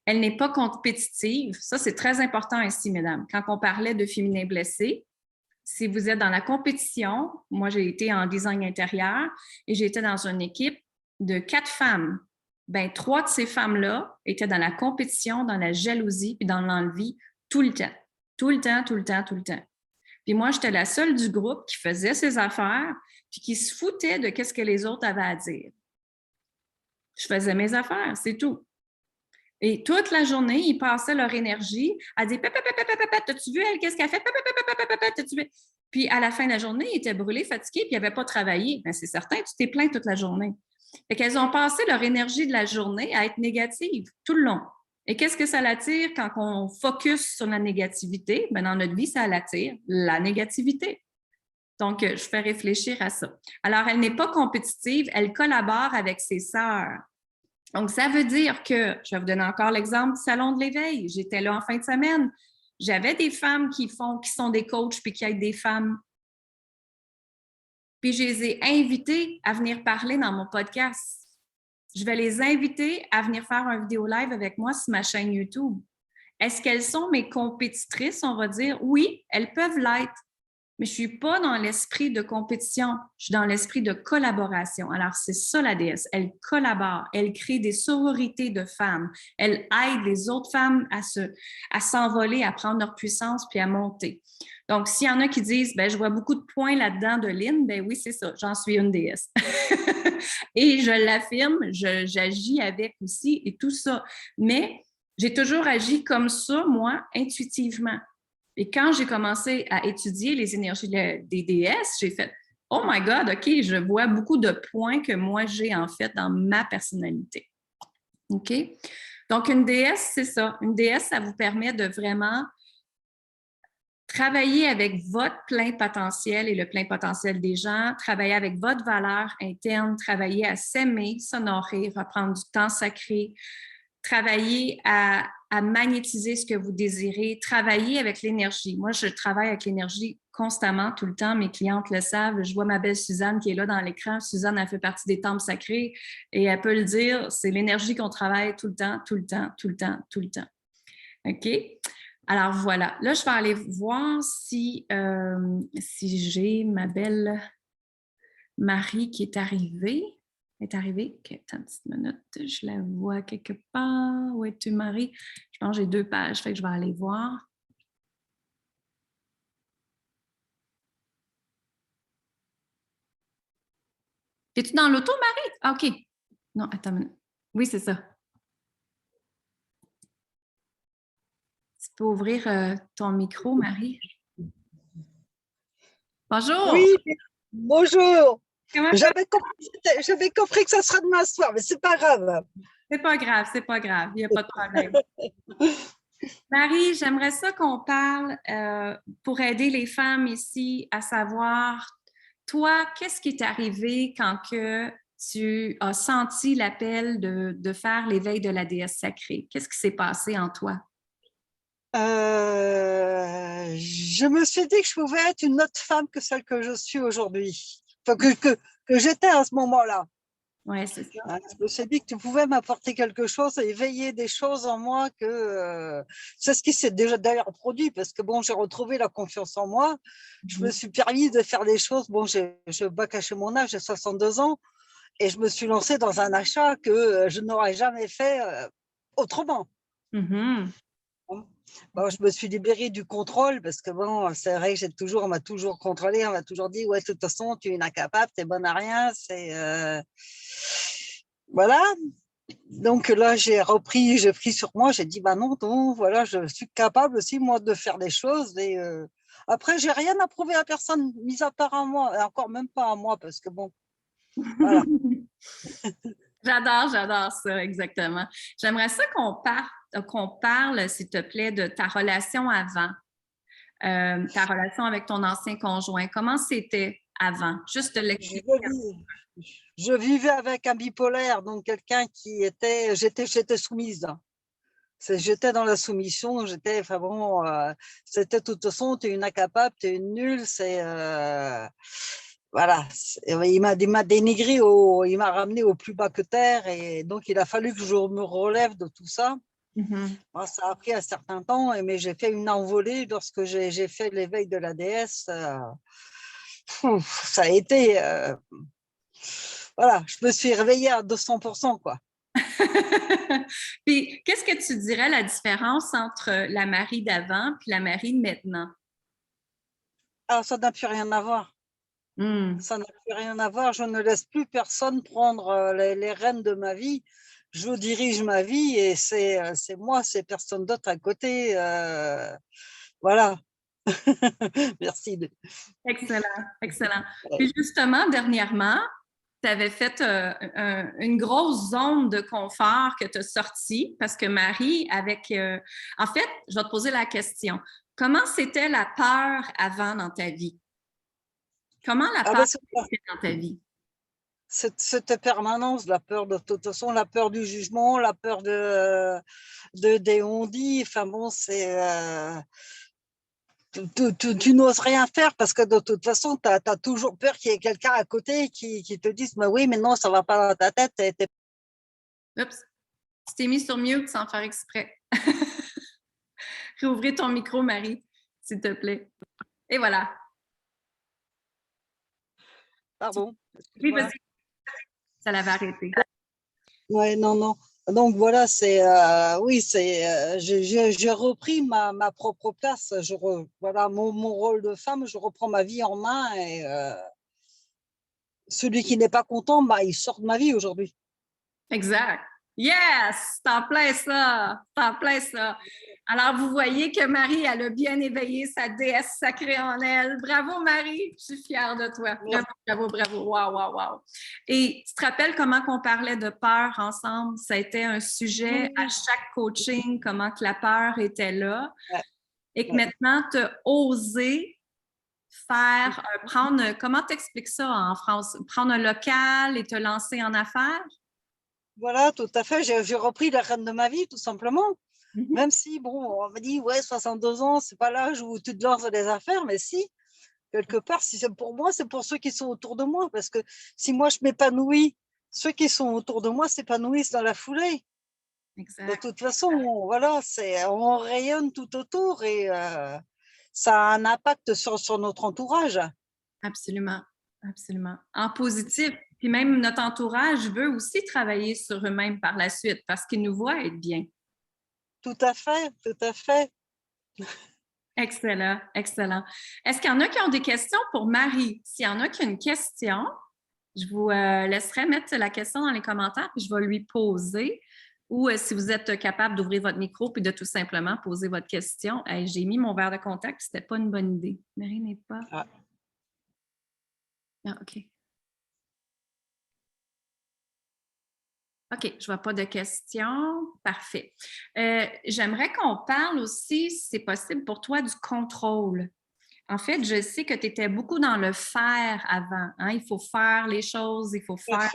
Elle n'est pas compétitive. Ça, c'est très important ici, mesdames. Quand on parlait de féminin blessé, si vous êtes dans la compétition, moi, j'ai été en design intérieur et j'étais dans une équipe de 4 femmes. Bien, 3 de ces femmes-là étaient dans la compétition, dans la jalousie puis dans l'envie tout le temps. Tout le temps, tout le temps, tout le temps. Puis moi, j'étais la seule du groupe qui faisait ses affaires puis qui se foutait de ce que les autres avaient à dire. Je faisais mes affaires, c'est tout. Et toute la journée, ils passaient leur énergie à dire « T'as-tu vu elle, qu'est-ce qu'elle fait? T'as-tu vu? » Puis à la fin de la journée, ils étaient brûlés, fatigués, puis ils n'avaient pas travaillé. Bien, c'est certain, tu t'es plaint toute la journée. Fait qu'elles ont passé leur énergie de la journée à être négatives tout le long. Et qu'est-ce que ça l'attire quand on focus sur la négativité? Bien, dans notre vie, ça l'attire la négativité. Donc, je fais réfléchir à ça. Alors, elle n'est pas compétitive, elle collabore avec ses sœurs. Donc, ça veut dire que, je vais vous donner encore l'exemple du Salon de l'Éveil. J'étais là en fin de semaine. J'avais des femmes qui sont des coachs puis qui aident des femmes. puis je les ai invités à venir parler dans mon podcast. Je vais les inviter à venir faire un vidéo live avec moi sur ma chaîne YouTube. Est-ce qu'elles sont mes compétitrices? On va dire oui, elles peuvent l'être, mais je ne suis pas dans l'esprit de compétition, je suis dans l'esprit de collaboration. Alors, c'est ça la déesse. Elle collabore, elle crée des sororités de femmes, elle aide les autres femmes à s'envoler, à prendre leur puissance puis à monter. Donc, s'il y en a qui disent, ben, je vois beaucoup de points là-dedans de Lynn, ben oui, c'est ça, j'en suis une déesse. Et je l'affirme, j'agis avec aussi et tout ça. Mais j'ai toujours agi comme ça, moi, intuitivement. Et quand j'ai commencé à étudier les énergies des déesses, j'ai fait « Oh my God, OK, je vois beaucoup de points que moi j'ai en fait dans ma personnalité. » OK? Donc, une déesse, c'est ça. Une déesse, ça vous permet de vraiment travailler avec votre plein potentiel et le plein potentiel des gens, travailler avec votre valeur interne, travailler à s'aimer, s'honorer, reprendre du temps sacré, travailler à magnétiser ce que vous désirez, travailler avec l'énergie. Moi, je travaille avec l'énergie constamment, tout le temps. Mes clientes le savent. Je vois ma belle Suzanne qui est là dans l'écran. Suzanne, elle fait partie des temples sacrés et elle peut le dire, c'est l'énergie qu'on travaille tout le temps, tout le temps, tout le temps, tout le temps. OK? Alors, voilà. Là, je vais aller voir si j'ai ma belle Marie qui est arrivée. Elle est arrivée? OK, attends une petite minute. Je la vois quelque part. Où es-tu, Marie? Je pense que j'ai 2 pages, fait que je vais aller voir. Es-tu dans l'auto, Marie? Ah, OK. Non, attends une minute. Oui, c'est ça. Tu peux ouvrir ton micro, Marie? Bonjour! Oui, bonjour. Comment ça? J'avais compris que ça sera demain soir, mais c'est pas grave. C'est pas grave, c'est pas grave. Il n'y a pas de problème. Marie, j'aimerais ça qu'on parle pour aider les femmes ici à savoir, toi, qu'est-ce qui t'est arrivé quand que tu as senti l'appel de faire l'éveil de la déesse sacrée? Qu'est-ce qui s'est passé en toi? Je me suis dit que je pouvais être une autre femme que celle que je suis aujourd'hui. Enfin, que j'étais à ce moment-là. Oui, c'est ça. Hein, je me suis dit que tu pouvais m'apporter quelque chose, éveiller des choses en moi c'est ce qui s'est déjà d'ailleurs produit parce que bon, j'ai retrouvé la confiance en moi. Je me suis permis de faire des choses. Bon, je ne vais pas cacher mon âge, j'ai 62 ans. Et je me suis lancée dans un achat que je n'aurais jamais fait autrement. Mm-hmm. Bon, je me suis libérée du contrôle parce que bon, c'est vrai que on m'a toujours contrôlé, on m'a toujours dit ouais, de toute façon, tu es incapable, tu es bonne à rien. Voilà. Donc là, j'ai pris sur moi, j'ai dit bah non, non, voilà, je suis capable aussi moi de faire des choses. Et après, j'ai rien à prouver à personne, mis à part à moi, et encore même pas à moi, parce que bon, voilà. J'adore ça, exactement. J'aimerais ça qu'on parle, s'il te plaît, de ta relation avant, ta relation avec ton ancien conjoint. Comment c'était avant? Juste de l'expliquer. Je vivais avec un bipolaire, donc quelqu'un j'étais soumise. J'étais dans la soumission, enfin bon, c'était de toute façon, tu es une incapable, tu es une nulle, voilà. Il m'a dénigré, il m'a ramené au plus bas que terre, et donc il a fallu que je me relève de tout ça. Mm-hmm. Bon, ça a pris un certain temps, mais j'ai fait une envolée lorsque j'ai fait l'éveil de la déesse. Ça a été, voilà, je me suis réveillée à 200%, quoi. Puis, qu'est-ce que tu dirais la différence entre la Marie d'avant et la Marie de maintenant? Alors, ça n'a plus rien à voir. Mm. Ça n'a plus rien à voir. Je ne laisse plus personne prendre les rênes de ma vie. Je dirige ma vie et c'est moi, c'est personne d'autre à côté. Voilà. Merci. Excellent, excellent. Puis justement, dernièrement, tu avais fait une grosse zone de confort que tu as sortie parce que Marie, en fait, je vais te poser la question. Comment c'était la peur avant dans ta vie? Comment la peur était dans ta vie? Cette permanence, la peur de toute façon, la peur du jugement, la peur des on-dit. Enfin bon, tu n'oses rien faire parce que de toute façon, tu as toujours peur qu'il y ait quelqu'un à côté qui te dise, mais oui, mais non, ça ne va pas dans ta tête. Oups, tu t'es mis sur mute sans faire exprès. Réouvrez ton micro, Marie, s'il te plaît. Et voilà. Pardon. Oui, vas-y. Ça l'avait arrêté. Ouais, non, non. Donc voilà, oui, j'ai repris ma propre place. Voilà, mon rôle de femme, je reprends ma vie en main et celui qui n'est pas content, bah, il sort de ma vie aujourd'hui. Exact. Yes! T'en plein ça! T'en plein ça! Alors, vous voyez que Marie, elle a bien éveillé sa déesse sacrée en elle. Bravo, Marie! Je suis fière de toi. Bravo, bravo, bravo. Wow, wow, wow. Et tu te rappelles comment on parlait de peur ensemble? Ça a été un sujet à chaque coaching, comment que la peur était là. Ouais. Et que maintenant, tu as osé faire, comment t'expliques ça en France? Prendre un local et te lancer en affaires? Voilà, tout à fait. J'ai repris la rêne de ma vie, tout simplement. Mm-hmm. Même si, bon, on me dit, ouais, 62 ans, c'est pas l'âge où tu te lances dans des affaires, mais si, quelque part, si c'est pour moi, c'est pour ceux qui sont autour de moi. Parce que si moi, je m'épanouis, ceux qui sont autour de moi s'épanouissent dans la foulée. Exact. De toute façon, voilà, on rayonne tout autour et ça a un impact sur notre entourage. Absolument, absolument. En positif. Puis même notre entourage veut aussi travailler sur eux-mêmes par la suite parce qu'ils nous voient être bien. Tout à fait, tout à fait. Excellent, excellent. Est-ce qu'il y en a qui ont des questions pour Marie? S'il y en a qui ont une question, je vous laisserai mettre la question dans les commentaires puis je vais lui poser. Ou si vous êtes capable d'ouvrir votre micro puis de tout simplement poser votre question. Hey, j'ai mis mon verre de contact, c'était pas une bonne idée. Marie n'est pas. Ah, OK. OK, je vois pas de questions. Parfait. J'aimerais qu'on parle aussi, si c'est possible pour toi, du contrôle. En fait, je sais que tu étais beaucoup dans le faire avant. Hein? Il faut faire les choses, il faut faire.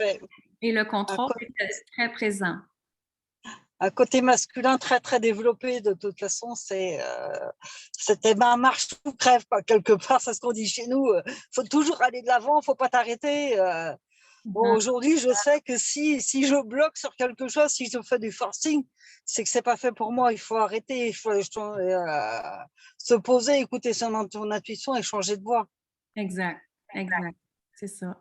Et le contrôle était très présent. Un côté masculin très, très développé, de toute façon, c'était ma marche ou crève, quoi, quelque part, c'est ce qu'on dit chez nous. Faut toujours aller de l'avant, faut pas t'arrêter. Bon, aujourd'hui, je sais que si je bloque sur quelque chose, si je fais du forcing, c'est que c'est pas fait pour moi. Il faut arrêter, il faut se poser, écouter son intuition et changer de voie. Exact, exact. C'est ça.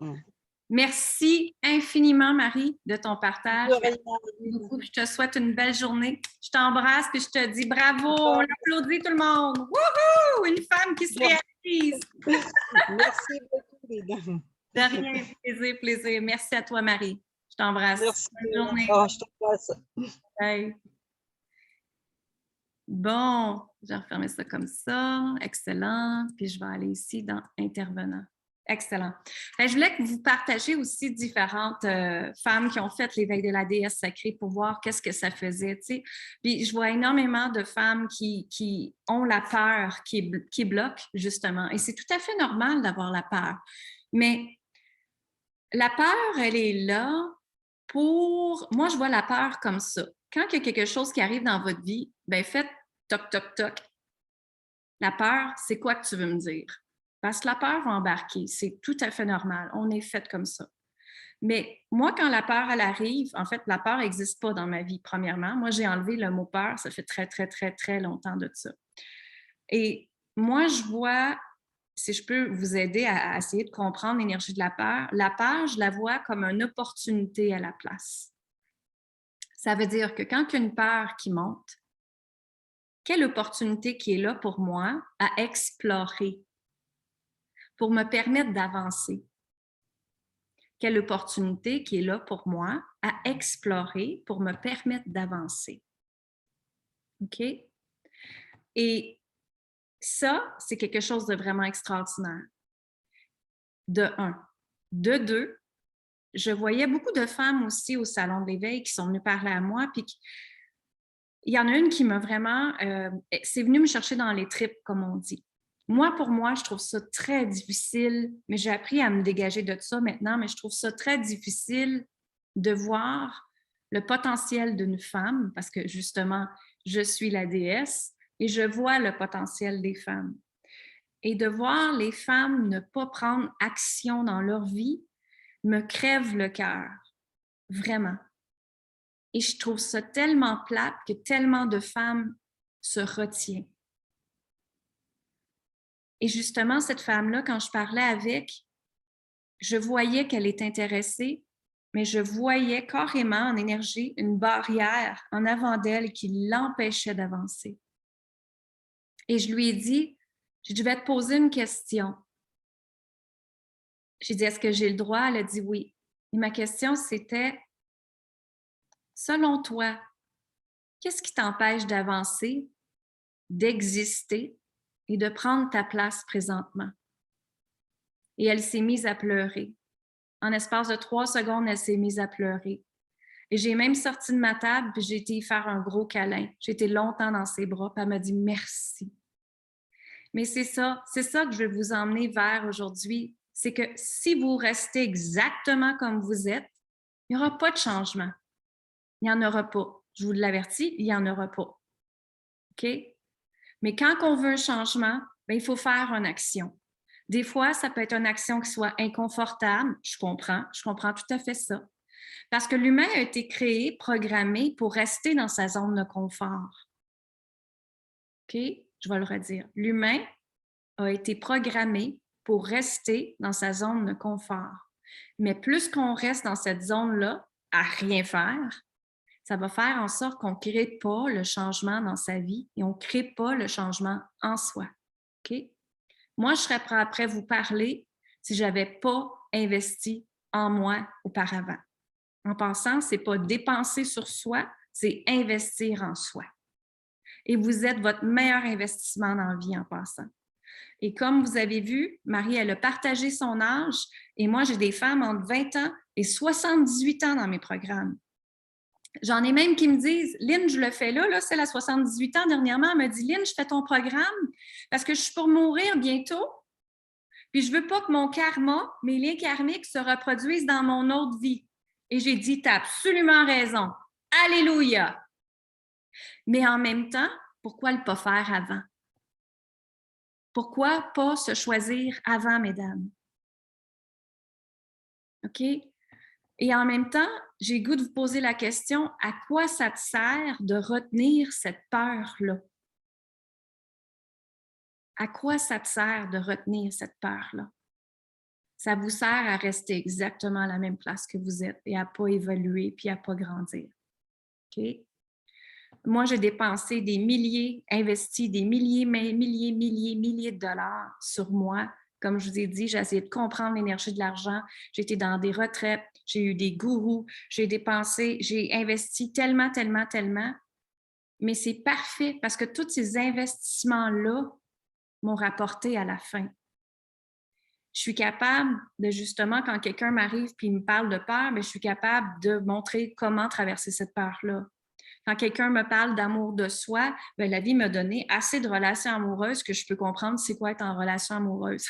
Merci infiniment, Marie, de ton partage. Merci beaucoup. Je te souhaite une belle journée. Je t'embrasse et je te dis bravo. On applaudit tout le monde. Wouhou! Une femme qui se réalise. Merci beaucoup. De rien, plaisir, plaisir. Merci à toi, Marie. Je t'embrasse. Merci. Bonne journée. Oh, je t'embrasse. Bye. Bon, je vais refermer ça comme ça. Excellent. Puis je vais aller ici dans intervenant. Excellent. Bien, je voulais que vous partagiez aussi différentes femmes qui ont fait l'éveil de la déesse sacrée pour voir qu'est-ce que ça faisait. Tu sais. Puis je vois énormément de femmes qui ont la peur, qui bloquent justement. Et c'est tout à fait normal d'avoir la peur. Mais la peur, elle est là pour... Moi, je vois la peur comme ça. Quand il y a quelque chose qui arrive dans votre vie, bien, faites toc, toc, toc. La peur, c'est quoi que tu veux me dire? Parce que la peur va embarquer. C'est tout à fait normal. On est fait comme ça. Mais moi, quand la peur, elle arrive, en fait, la peur n'existe pas dans ma vie, premièrement. Moi, j'ai enlevé le mot peur. Ça fait très, très, très, très longtemps de ça. Et moi, je vois, si je peux vous aider à essayer de comprendre l'énergie de la peur, je la vois comme une opportunité à la place. Ça veut dire que quand il y a une peur qui monte, quelle opportunité qui est là pour moi à explorer, pour me permettre d'avancer? Quelle opportunité qui est là pour moi à explorer, pour me permettre d'avancer? OK? Et ça, c'est quelque chose de vraiment extraordinaire. De un. De deux, je voyais beaucoup de femmes aussi au Salon de l'éveil qui sont venues parler à moi, puis il y en a une qui m'a vraiment... c'est venu me chercher dans les tripes, comme on dit. Moi, pour moi, je trouve ça très difficile, mais j'ai appris à me dégager de ça maintenant, mais je trouve ça très difficile de voir le potentiel d'une femme, parce que justement, je suis la déesse et je vois le potentiel des femmes. Et de voir les femmes ne pas prendre action dans leur vie me crève le cœur, vraiment. Et je trouve ça tellement plate que tellement de femmes se retiennent. Et justement, cette femme-là, quand je parlais avec, je voyais qu'elle est intéressée, mais je voyais carrément en énergie une barrière en avant d'elle qui l'empêchait d'avancer. Et je lui ai dit, je vais te poser une question. J'ai dit, est-ce que j'ai le droit? Elle a dit oui. Et ma question, c'était, selon toi, qu'est-ce qui t'empêche d'avancer, d'exister et de prendre ta place présentement? Et elle s'est mise à pleurer. En espace de 3 secondes, elle s'est mise à pleurer. Et j'ai même sorti de ma table, puis j'ai été y faire un gros câlin. J'ai été longtemps dans ses bras, puis elle m'a dit merci. Mais c'est ça que je vais vous emmener vers aujourd'hui. C'est que si vous restez exactement comme vous êtes, il n'y aura pas de changement. Il n'y en aura pas. Je vous l'avertis, il n'y en aura pas. OK? Mais quand on veut un changement, bien, il faut faire une action. Des fois, ça peut être une action qui soit inconfortable. Je comprends tout à fait ça. Parce que l'humain a été créé, programmé pour rester dans sa zone de confort. OK? Je vais le redire. L'humain a été programmé pour rester dans sa zone de confort. Mais plus qu'on reste dans cette zone-là, à rien faire, ça va faire en sorte qu'on ne crée pas le changement dans sa vie et on ne crée pas le changement en soi. OK? Moi, je serais prêt après vous parler si je n'avais pas investi en moi auparavant. En passant, ce n'est pas dépenser sur soi, c'est investir en soi. Et vous êtes votre meilleur investissement dans la vie en passant. Et comme vous avez vu, Marie, elle a partagé son âge et moi, j'ai des femmes entre 20 ans et 78 ans dans mes programmes. J'en ai même qui me disent, Lynn, je le fais là, celle à 78 ans, dernièrement, elle me dit, Lynn, je fais ton programme parce que je suis pour mourir bientôt. Puis je veux pas que mon karma, mes liens karmiques se reproduisent dans mon autre vie. Et j'ai dit, tu as absolument raison. Alléluia! Mais en même temps, pourquoi le pas faire avant? Pourquoi pas se choisir avant, mesdames? OK? Et en même temps, j'ai le goût de vous poser la question, à quoi ça te sert de retenir cette peur-là? À quoi ça te sert de retenir cette peur-là? Ça vous sert à rester exactement à la même place que vous êtes et à ne pas évoluer puis à ne pas grandir. OK? Moi, j'ai dépensé des milliers, investi des milliers de dollars sur moi. Comme je vous ai dit, j'ai essayé de comprendre l'énergie de l'argent. J'ai été dans des retraites, j'ai eu des gourous, j'ai dépensé, j'ai investi tellement. Mais c'est parfait parce que tous ces investissements-là m'ont rapporté à la fin. Je suis capable de justement, quand quelqu'un m'arrive et me parle de peur, je suis capable de montrer comment traverser cette peur-là. Quand quelqu'un me parle d'amour de soi, la vie m'a donné assez de relations amoureuses que je peux comprendre c'est quoi être en relation amoureuse.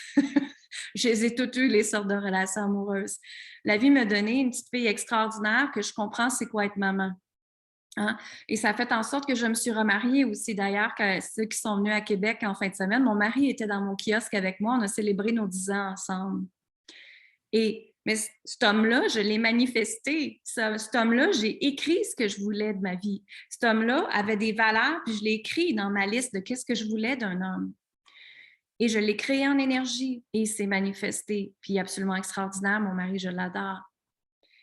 Je les ai toutes eues, les sortes de relations amoureuses. La vie m'a donné une petite fille extraordinaire que je comprends c'est quoi être maman. Hein? Et ça a fait en sorte que je me suis remariée aussi. D'ailleurs, ceux qui sont venus à Québec en fin de semaine, mon mari était dans mon kiosque avec moi. On a célébré nos 10 ans ensemble. Mais cet homme-là, je l'ai manifesté. Cet homme-là, j'ai écrit ce que je voulais de ma vie. Cet homme-là avait des valeurs, puis je l'ai écrit dans ma liste de qu'est-ce que je voulais d'un homme. Et je l'ai créé en énergie et il s'est manifesté. Puis absolument extraordinaire, mon mari, je l'adore.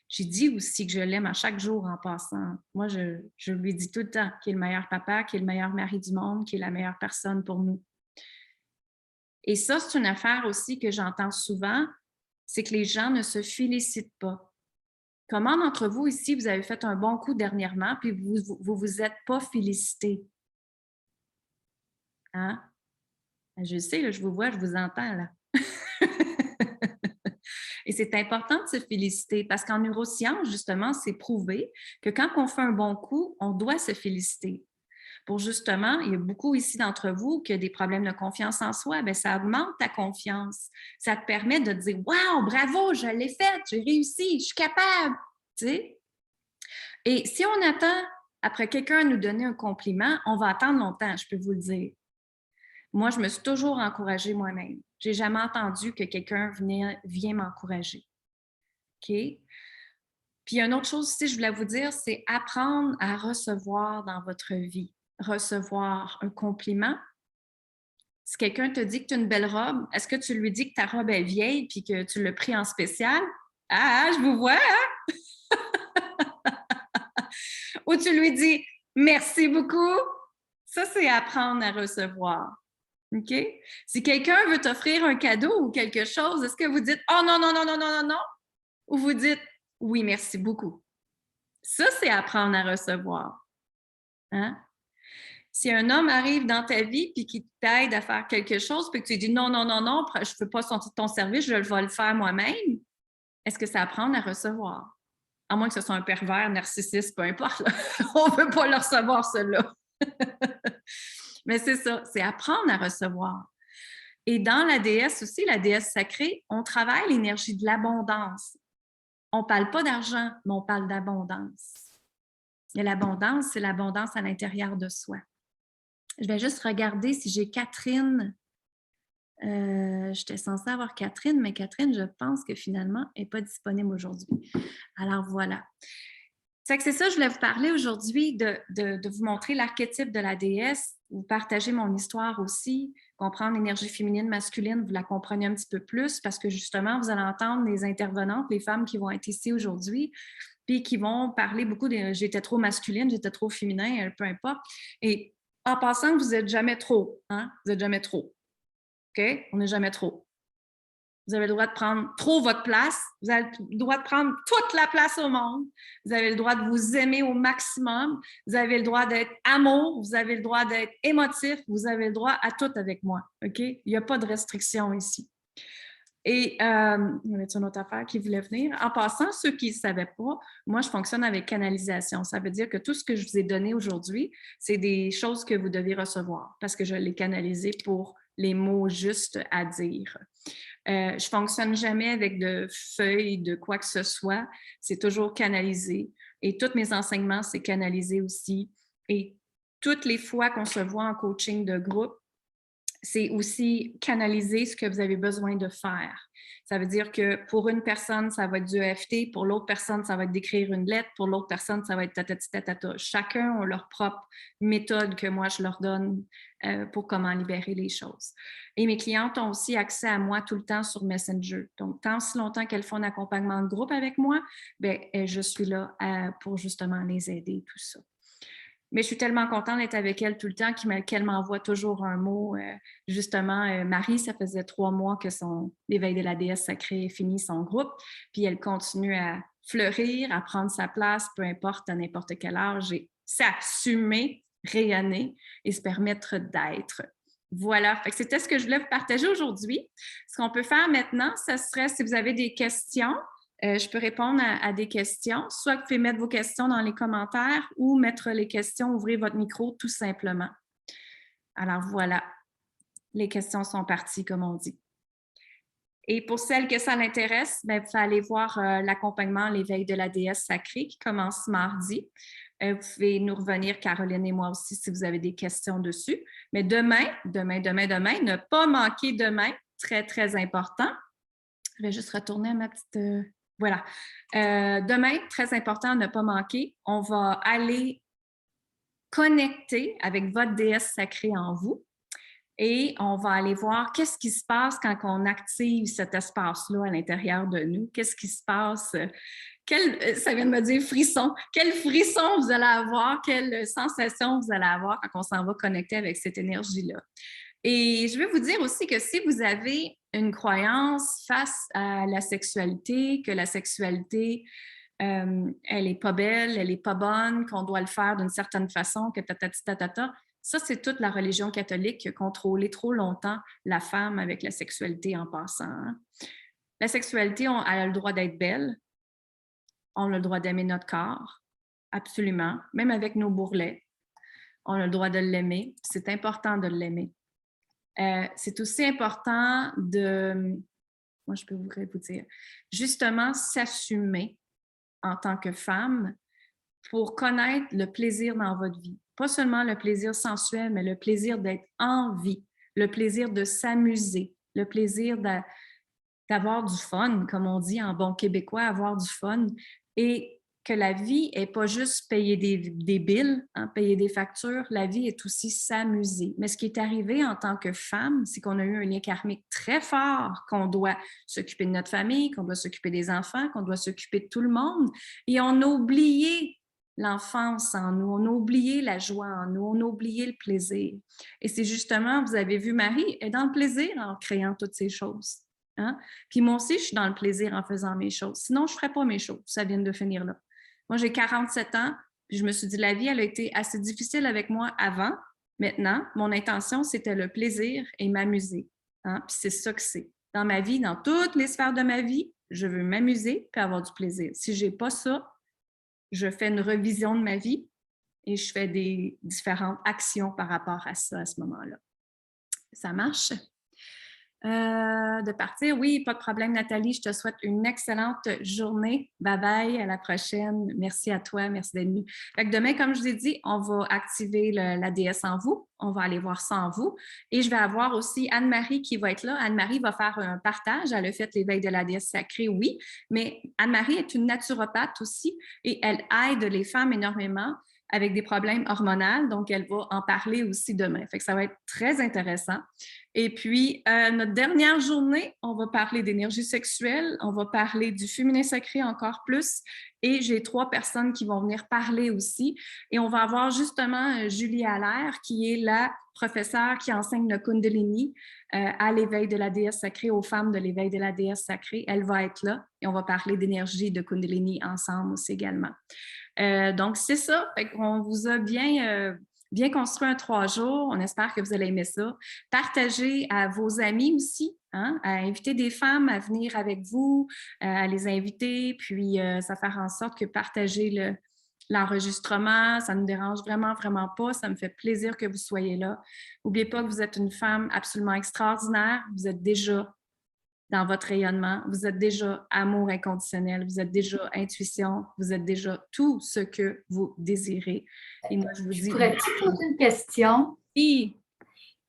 J'ai dit aussi que je l'aime à chaque jour en passant. Moi, je lui dis tout le temps qu'il est le meilleur papa, qu'il est le meilleur mari du monde, qu'il est la meilleure personne pour nous. Et ça, c'est une affaire aussi que j'entends souvent, c'est que les gens ne se félicitent pas. Comment d'entre vous ici, vous avez fait un bon coup dernièrement, puis vous êtes pas félicité? Hein? Je sais, là, je vous vois, je vous entends là. Et c'est important de se féliciter parce qu'en neurosciences, justement, c'est prouvé que quand on fait un bon coup, on doit se féliciter. Pour justement, il y a beaucoup ici d'entre vous qui ont des problèmes de confiance en soi, bien, ça augmente ta confiance. Ça te permet de te dire « Wow, bravo, je l'ai fait, j'ai réussi, je suis capable! » Tu sais? Et si on attend après quelqu'un nous donner un compliment, on va attendre longtemps, je peux vous le dire. Moi, je me suis toujours encouragée moi-même. J'ai jamais entendu que quelqu'un vient m'encourager. OK? Puis une autre chose aussi, je voulais vous dire, c'est apprendre à recevoir dans votre vie. Recevoir un compliment. Si quelqu'un te dit que tu as une belle robe, est-ce que tu lui dis que ta robe est vieille puis que tu l'as pris en spécial? Ah, je vous vois, hein? Ou tu lui dis merci beaucoup? Ça, c'est apprendre à recevoir. OK? Si quelqu'un veut t'offrir un cadeau ou quelque chose, est-ce que vous dites oh non, non, non, non, non, non, non? Ou vous dites oui, merci beaucoup? Ça, c'est apprendre à recevoir. Hein? Si un homme arrive dans ta vie et qu'il t'aide à faire quelque chose, puis que tu dis non, non, non, non, je ne veux pas ton service, je vais le faire moi-même, est-ce que c'est apprendre à recevoir? À moins que ce soit un pervers, narcissiste, peu importe. On ne veut pas le recevoir, cela. Mais c'est ça, c'est apprendre à recevoir. Et dans la déesse aussi, la déesse sacrée, on travaille l'énergie de l'abondance. On ne parle pas d'argent, mais on parle d'abondance. Et l'abondance, c'est l'abondance à l'intérieur de soi. Je vais juste regarder si j'ai Catherine. J'étais censée avoir Catherine, mais Catherine, je pense que finalement, elle n'est pas disponible aujourd'hui. Alors voilà. C'est ça, je voulais vous parler aujourd'hui de vous montrer l'archétype de la déesse, vous partager mon histoire aussi, comprendre l'énergie féminine, masculine, vous la comprenez un petit peu plus parce que justement, vous allez entendre les intervenantes, les femmes qui vont être ici aujourd'hui, puis qui vont parler beaucoup de « j'étais trop masculine, j'étais trop féminin », peu importe. Et en passant, vous n'êtes jamais trop, hein? Vous n'êtes jamais trop. OK? On n'est jamais trop. Vous avez le droit de prendre trop votre place. Vous avez le droit de prendre toute la place au monde. Vous avez le droit de vous aimer au maximum. Vous avez le droit d'être amour. Vous avez le droit d'être émotif. Vous avez le droit à tout avec moi. OK? Il n'y a pas de restriction ici. Et il y avait une autre affaire qui voulait venir. En passant, ceux qui ne savaient pas, moi, je fonctionne avec canalisation. Ça veut dire que tout ce que je vous ai donné aujourd'hui, c'est des choses que vous devez recevoir parce que je l'ai canalisé pour les mots justes à dire. Je ne fonctionne jamais avec de feuilles, de quoi que ce soit. C'est toujours canalisé. Et tous mes enseignements, c'est canalisé aussi. Et toutes les fois qu'on se voit en coaching de groupe, c'est aussi canaliser ce que vous avez besoin de faire. Ça veut dire que pour une personne, ça va être du EFT, pour l'autre personne, ça va être d'écrire une lettre, pour l'autre personne, ça va être tatati tatata. Chacun a leur propre méthode que moi, je leur donne pour comment libérer les choses. Et mes clientes ont aussi accès à moi tout le temps sur Messenger. Donc, tant si longtemps qu'elles font un accompagnement de groupe avec moi, bien, je suis là pour justement les aider, tout ça. Mais je suis tellement contente d'être avec elle tout le temps qu'elle m'envoie toujours un mot. Justement, Marie, ça faisait 3 mois que l'éveil de la déesse sacrée est fini, son groupe, puis elle continue à fleurir, à prendre sa place, peu importe, à n'importe quel âge, et s'assumer, rayonner et se permettre d'être. Voilà, c'était ce que je voulais vous partager aujourd'hui. Ce qu'on peut faire maintenant, ce serait, si vous avez des questions, je peux répondre à des questions. Soit vous pouvez mettre vos questions dans les commentaires ou mettre les questions, ouvrir votre micro tout simplement. Alors voilà, les questions sont parties, comme on dit. Et pour celles que ça l'intéresse, vous pouvez aller voir l'accompagnement l'éveil de la déesse sacrée qui commence mardi. Vous pouvez nous revenir, Caroline et moi aussi, si vous avez des questions dessus. Mais demain, ne pas manquer demain, très, très important. Je vais juste retourner à ma petite... Voilà. Demain, très important, ne pas manquer, on va aller connecter avec votre déesse sacrée en vous et on va aller voir qu'est-ce qui se passe quand on active cet espace-là à l'intérieur de nous. Qu'est-ce qui se passe? Ça vient de me dire frisson. Quel frisson vous allez avoir? Quelle sensation vous allez avoir quand on s'en va connecter avec cette énergie-là? Et je vais vous dire aussi que si vous avez une croyance face à la sexualité, que la sexualité, elle n'est pas belle, elle n'est pas bonne, qu'on doit le faire d'une certaine façon, que tatata, ça, c'est toute la religion catholique qui a contrôlé trop longtemps la femme avec la sexualité en passant. Hein. La sexualité, elle a le droit d'être belle, on a le droit d'aimer notre corps, absolument, même avec nos bourrelets, on a le droit de l'aimer, c'est important de l'aimer. C'est aussi important moi je peux vous dire, justement s'assumer en tant que femme pour connaître le plaisir dans votre vie. Pas seulement le plaisir sensuel, mais le plaisir d'être en vie, le plaisir de s'amuser, le plaisir d'avoir du fun, comme on dit en bon québécois, avoir du fun, et que la vie n'est pas juste payer des billes, hein, payer des factures, la vie est aussi s'amuser. Mais ce qui est arrivé en tant que femme, c'est qu'on a eu un lien karmique très fort, qu'on doit s'occuper de notre famille, qu'on doit s'occuper des enfants, qu'on doit s'occuper de tout le monde, et on a oublié l'enfance en nous, on a oublié la joie en nous, on a oublié le plaisir. Et c'est justement, vous avez vu, Marie est dans le plaisir en créant toutes ces choses. Hein? Puis moi aussi, je suis dans le plaisir en faisant mes choses. Sinon, je ne ferais pas mes choses. Ça vient de finir là. Moi, j'ai 47 ans, puis je me suis dit, la vie, elle a été assez difficile avec moi avant. Maintenant, mon intention, c'était le plaisir et m'amuser. Hein? Puis c'est ça que c'est. Dans ma vie, dans toutes les sphères de ma vie, je veux m'amuser puis avoir du plaisir. Si je n'ai pas ça, je fais une revision de ma vie et je fais des différentes actions par rapport à ça à ce moment-là. Ça marche? De partir. Oui, pas de problème, Nathalie. Je te souhaite une excellente journée. Bye-bye, à la prochaine. Merci à toi, merci d'être venue. Fait que demain, comme je vous ai dit, on va activer la déesse en vous. On va aller voir ça en vous. Et je vais avoir aussi Anne-Marie qui va être là. Anne-Marie va faire un partage. Elle a fait l'éveil de la déesse sacrée, oui, mais Anne-Marie est une naturopathe aussi et elle aide les femmes énormément avec des problèmes hormonaux. Donc, elle va en parler aussi demain. Fait que ça va être très intéressant. Et puis, notre dernière journée, on va parler d'énergie sexuelle, on va parler du féminin sacré encore plus. Et j'ai 3 personnes qui vont venir parler aussi. Et on va avoir justement Julie Allaire, qui est la professeure qui enseigne le Kundalini à l'éveil de la déesse sacrée, aux femmes de l'éveil de la déesse sacrée. Elle va être là et on va parler d'énergie de Kundalini ensemble aussi également. Donc, c'est ça. On vous a bien construit un 3 jours. On espère que vous allez aimer ça. Partagez à vos amis aussi, hein, à inviter des femmes à venir avec vous, à les inviter, puis ça faire en sorte que partager l'enregistrement, ça ne nous dérange vraiment, vraiment pas. Ça me fait plaisir que vous soyez là. N'oubliez pas que vous êtes une femme absolument extraordinaire. Vous êtes déjà dans votre rayonnement, vous êtes déjà amour inconditionnel, vous êtes déjà intuition, vous êtes déjà tout ce que vous désirez. Et moi, je vous dis... Pourrais-tu poser une question? Oui.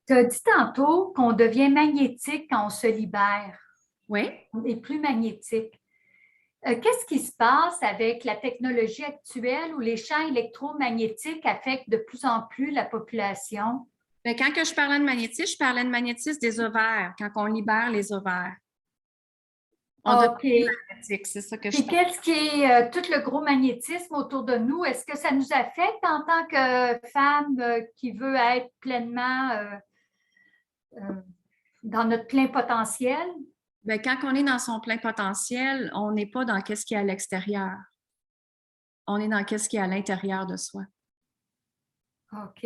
Tu as dit tantôt qu'on devient magnétique quand on se libère. Oui. On est plus magnétique. Qu'est-ce qui se passe avec la technologie actuelle où les champs électromagnétiques affectent de plus en plus la population? Bien, quand que je parlais de magnétisme, je parlais de magnétisme des ovaires, quand on libère les ovaires. OK. C'est ça que Puis qu'est-ce qui est tout le gros magnétisme autour de nous? Est-ce que ça nous affecte en tant que femme qui veut être pleinement dans notre plein potentiel? Bien, quand on est dans son plein potentiel, on n'est pas dans ce qui est à l'extérieur. On est dans ce qui est à l'intérieur de soi. OK.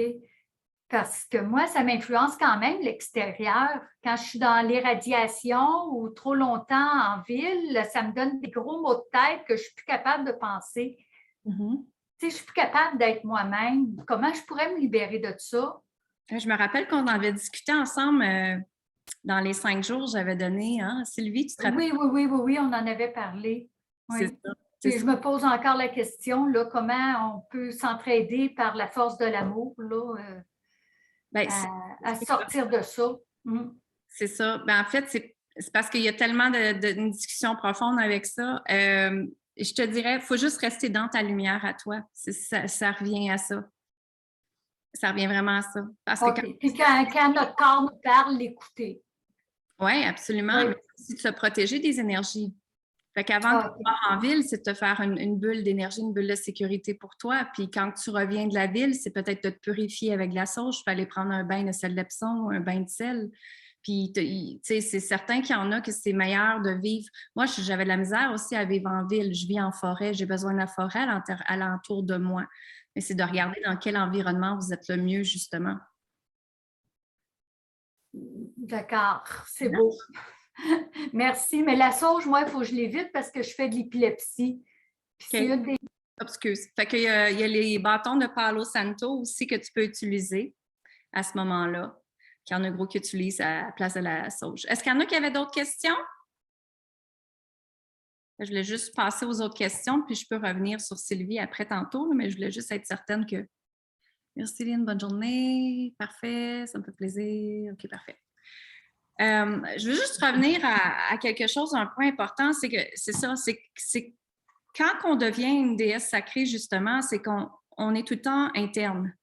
Parce que moi, ça m'influence quand même l'extérieur. Quand je suis dans l'irradiation ou trop longtemps en ville, ça me donne des gros maux de tête que je ne suis plus capable de penser. Mm-hmm. Tu sais, je ne suis plus capable d'être moi-même. Comment je pourrais me libérer de ça? Je me rappelle qu'on avait discuté ensemble dans les 5 jours, j'avais donné, hein, Sylvie, tu te rappelles? Oui, on en avait parlé. Oui. C'est ça. Puis je me pose encore la question, là, comment on peut s'entraider par la force de l'amour, là, à sortir de ça. C'est ça. Ben, en fait, c'est parce qu'il y a tellement d'une discussion profonde avec ça. Je te dirais, il faut juste rester dans ta lumière à toi. Ça revient à ça. Ça revient vraiment à ça. Parce que Puis quand notre corps nous parle, l'écouter. Oui, absolument. Oui. Mais aussi de se protéger des énergies. Fait qu'avant de partir en ville, c'est de te faire une bulle d'énergie, une bulle de sécurité pour toi. Puis quand tu reviens de la ville, c'est peut-être de te purifier avec de la sauge. Tu peux aller prendre un bain de sel d'Epsom ou un bain de sel. Puis, tu sais, c'est certain qu'il y en a que c'est meilleur de vivre. Moi, j'avais de la misère aussi à vivre en ville. Je vis en forêt. J'ai besoin de la forêt à l'entour de moi. Mais c'est de regarder dans quel environnement vous êtes le mieux, justement. D'accord, c'est beau. Merci. Mais la sauge, moi, il faut que je l'évite parce que je fais de l'épilepsie. Okay. Excuse. Fait qu'il y a les bâtons de Palo Santo aussi que tu peux utiliser à ce moment-là. Qu'il y en a gros qui utilisent à la place de la sauge. Est-ce qu'il y en a qui avaient d'autres questions? Je voulais juste passer aux autres questions, puis je peux revenir sur Sylvie après tantôt, mais je voulais juste être certaine que Merci Lynn, bonne journée. Parfait, ça me fait plaisir. OK, parfait. Je veux juste revenir à quelque chose, un point important, c'est que c'est ça, c'est quand on devient une déesse sacrée, justement, c'est qu'on est tout le temps interne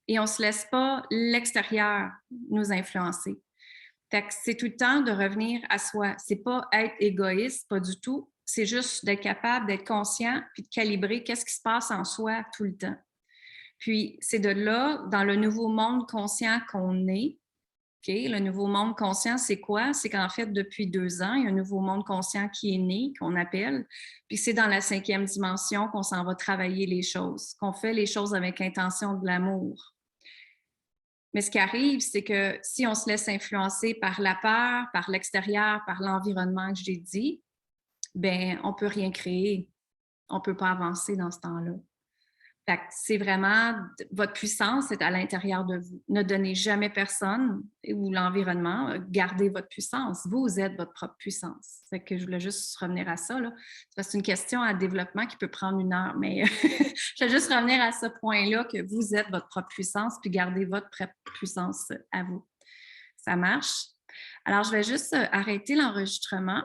et on ne se laisse pas l'extérieur nous influencer. Fait que c'est tout le temps de revenir à soi. C'est pas être égoïste, pas du tout. C'est juste d'être capable d'être conscient puis de calibrer qu'est-ce qui se passe en soi tout le temps. Puis c'est de là, dans le nouveau monde conscient qu'on est, OK, le nouveau monde conscient, c'est quoi? C'est qu'en fait, depuis 2 ans, il y a un nouveau monde conscient qui est né, qu'on appelle, puis c'est dans la 5e dimension qu'on s'en va travailler les choses, qu'on fait les choses avec intention de l'amour. Mais ce qui arrive, c'est que si on se laisse influencer par la peur, par l'extérieur, par l'environnement que j'ai dit, ben on peut rien créer. On peut pas avancer dans ce temps-là. Fait que c'est vraiment votre puissance est à l'intérieur de vous. Ne donnez jamais personne ou l'environnement, gardez votre puissance. Vous êtes votre propre puissance. Fait que je voulais juste revenir à ça, là. C'est une question à développement qui peut prendre 1 heure, mais je vais juste revenir à ce point-là que vous êtes votre propre puissance, puis gardez votre propre puissance à vous. Ça marche? Alors, je vais juste arrêter l'enregistrement.